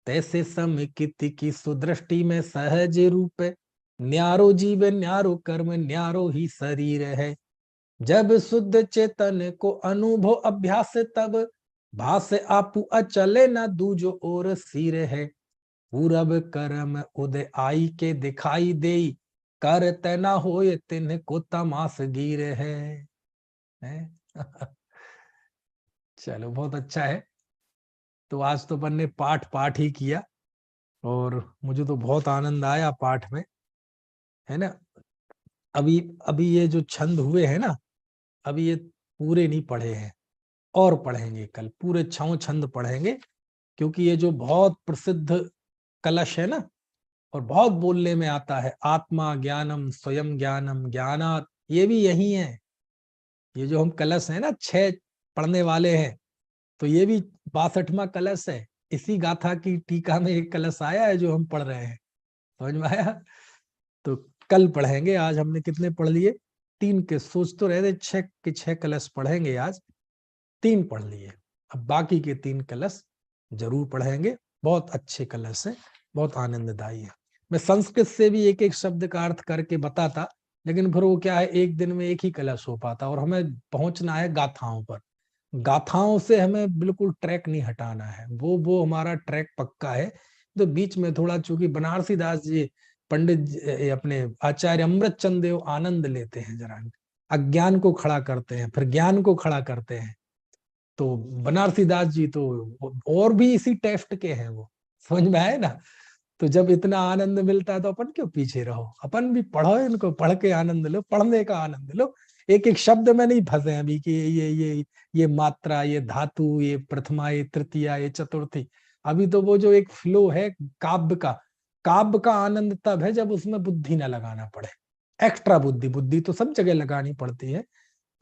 तैसे समिकित की सुदृष्टि में सहज रूप, न्यारो जीव न्यारो कर्म न्यारो ही शरीर है। जब शुद्ध चेतन को अनुभव अभ्यास, तब भास आपु अचले न दूजो और सिर है। पूरब कर्म उदय आई के दिखाई दे, कर तना होए तिन्ह को तमास गिर है? चलो बहुत अच्छा है। तो आज तो अपन ने पाठ पाठ ही किया, और मुझे तो बहुत आनंद आया पाठ में, है ना। अभी अभी ये जो छंद हुए हैं ना, अभी ये पूरे नहीं पढ़े हैं, और पढ़ेंगे कल, पूरे 6 छंद पढ़ेंगे। क्योंकि ये जो बहुत प्रसिद्ध कलश है ना, और बहुत बोलने में आता है, आत्मा ज्ञानम स्वयं ज्ञानम ज्ञानात, ये भी यही है। ये जो हम कलश है ना, 6 पढ़ने वाले हैं, तो ये भी 62वां कलश है। इसी गाथा की टीका में एक कलश आया है जो हम पढ़ रहे हैं। समझ में आया? तो कल पढ़ेंगे। आज हमने कितने पढ़ लिए? 3 के, सोच तो रहे थे 6 के 6 कलश पढ़ेंगे, आज 3 पढ़ लिए। अब बाकी के 3 कलश जरूर पढ़ेंगे। बहुत अच्छे कलश है, बहुत आनंददायी है। मैं संस्कृत से भी एक एक शब्द का अर्थ करके बताता, लेकिन फिर वो क्या है, एक दिन में एक ही कलश हो पाता, और हमें पहुंचना है गाथाओं पर। गाथाओं से हमें बिल्कुल ट्रैक नहीं हटाना है, वो हमारा ट्रैक पक्का है। तो बीच में थोड़ा, चूंकि बनारसी दास जी, पंडित अपने आचार्य अमृत चंद देव आनंद लेते हैं जरा, अज्ञान को खड़ा करते हैं, फिर ज्ञान को खड़ा करते हैं। तो बनारसी दास जी तो और भी इसी टेस्ट के हैं वो। समझ में आए ना? तो जब इतना आनंद मिलता है तो अपन क्यों पीछे रहो, अपन भी पढ़ो, इनको पढ़ के आनंद लो, पढ़ने का आनंद लो। एक एक शब्द में नहीं फंसे अभी कि ये मात्रा, ये धातु, ये प्रथमा, ये तृतीया, ये चतुर्थी। अभी तो वो जो एक फ्लो है काव्य का आनंद तब है जब उसमें बुद्धि ना लगाना पड़े। एक्स्ट्रा बुद्धि, बुद्धि तो सब जगह लगानी पड़ती है,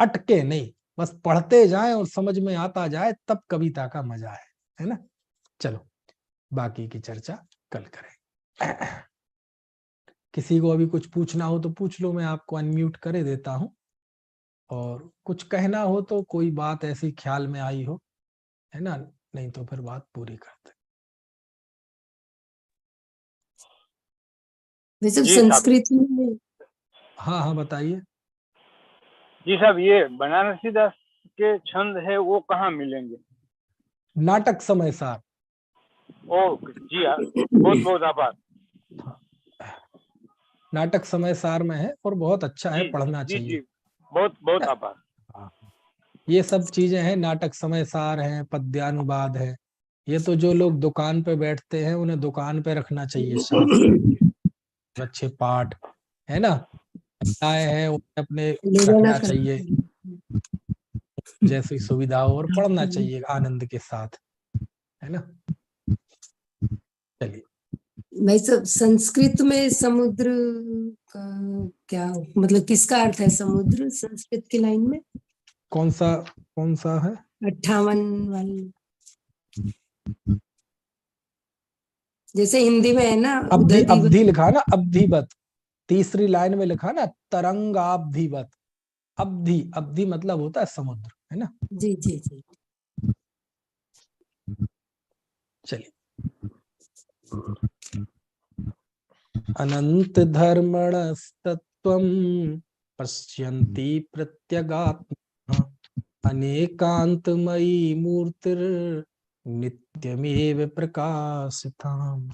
अटके नहीं, बस पढ़ते जाएं और समझ में आता जाए, तब कविता का मजा है ना। चलो, बाकी की चर्चा कल करें। किसी को अभी कुछ पूछना हो तो पूछ लो, मैं आपको अनम्यूट करे देता हूं। और कुछ कहना हो तो, कोई बात ऐसी ख्याल में आई हो, है ना, नहीं तो फिर बात पूरी करते। वैसे जी साहब। संस्कृत में, हाँ हाँ बताइए। जी साहब, ये बनारसी दास के छंद है वो कहाँ मिलेंगे? नाटक समय सार। ओ जी हाँ, बहुत बहुत आभार। नाटक समय सार में है और बहुत अच्छा है, जी पढ़ना जी चाहिए। जी, बहुत बहुत आभार। हाँ, ये सब चीजें हैं, नाटक समय सार है, पद्यानुवाद है। ये तो जो लोग दुकान पे बैठते हैं उन्हें दुकान पे रखना चाहिए शास्त्र, अच्छे पाठ, है ना, आए हैं उन्हें अपने रखना चाहिए, जैसी सुविधा हो, और पढ़ना चाहिए आनंद के साथ, है ना। चलिए, भाई सब संस्कृत में समुद्र का क्या मतलब, किसका अर्थ है समुद्र संस्कृत की लाइन में? कौन सा है? 58 वाली, जैसे हिंदी में है ना अब्धि उदधि। अब्धि लिखा ना, अब्धिवत, तीसरी लाइन में लिखा ना, तरंगाब्धिवत। अब्धि, अब्धि मतलब होता है समुद्र, है ना। जी जी जी। चलिए, अनंत धर्मणस्तत्त्वं पश्यन्ति प्रत्यगात्मनः, अनेकान्तमयी मूर्तिर्नित्यमेव प्रकाशिताम्।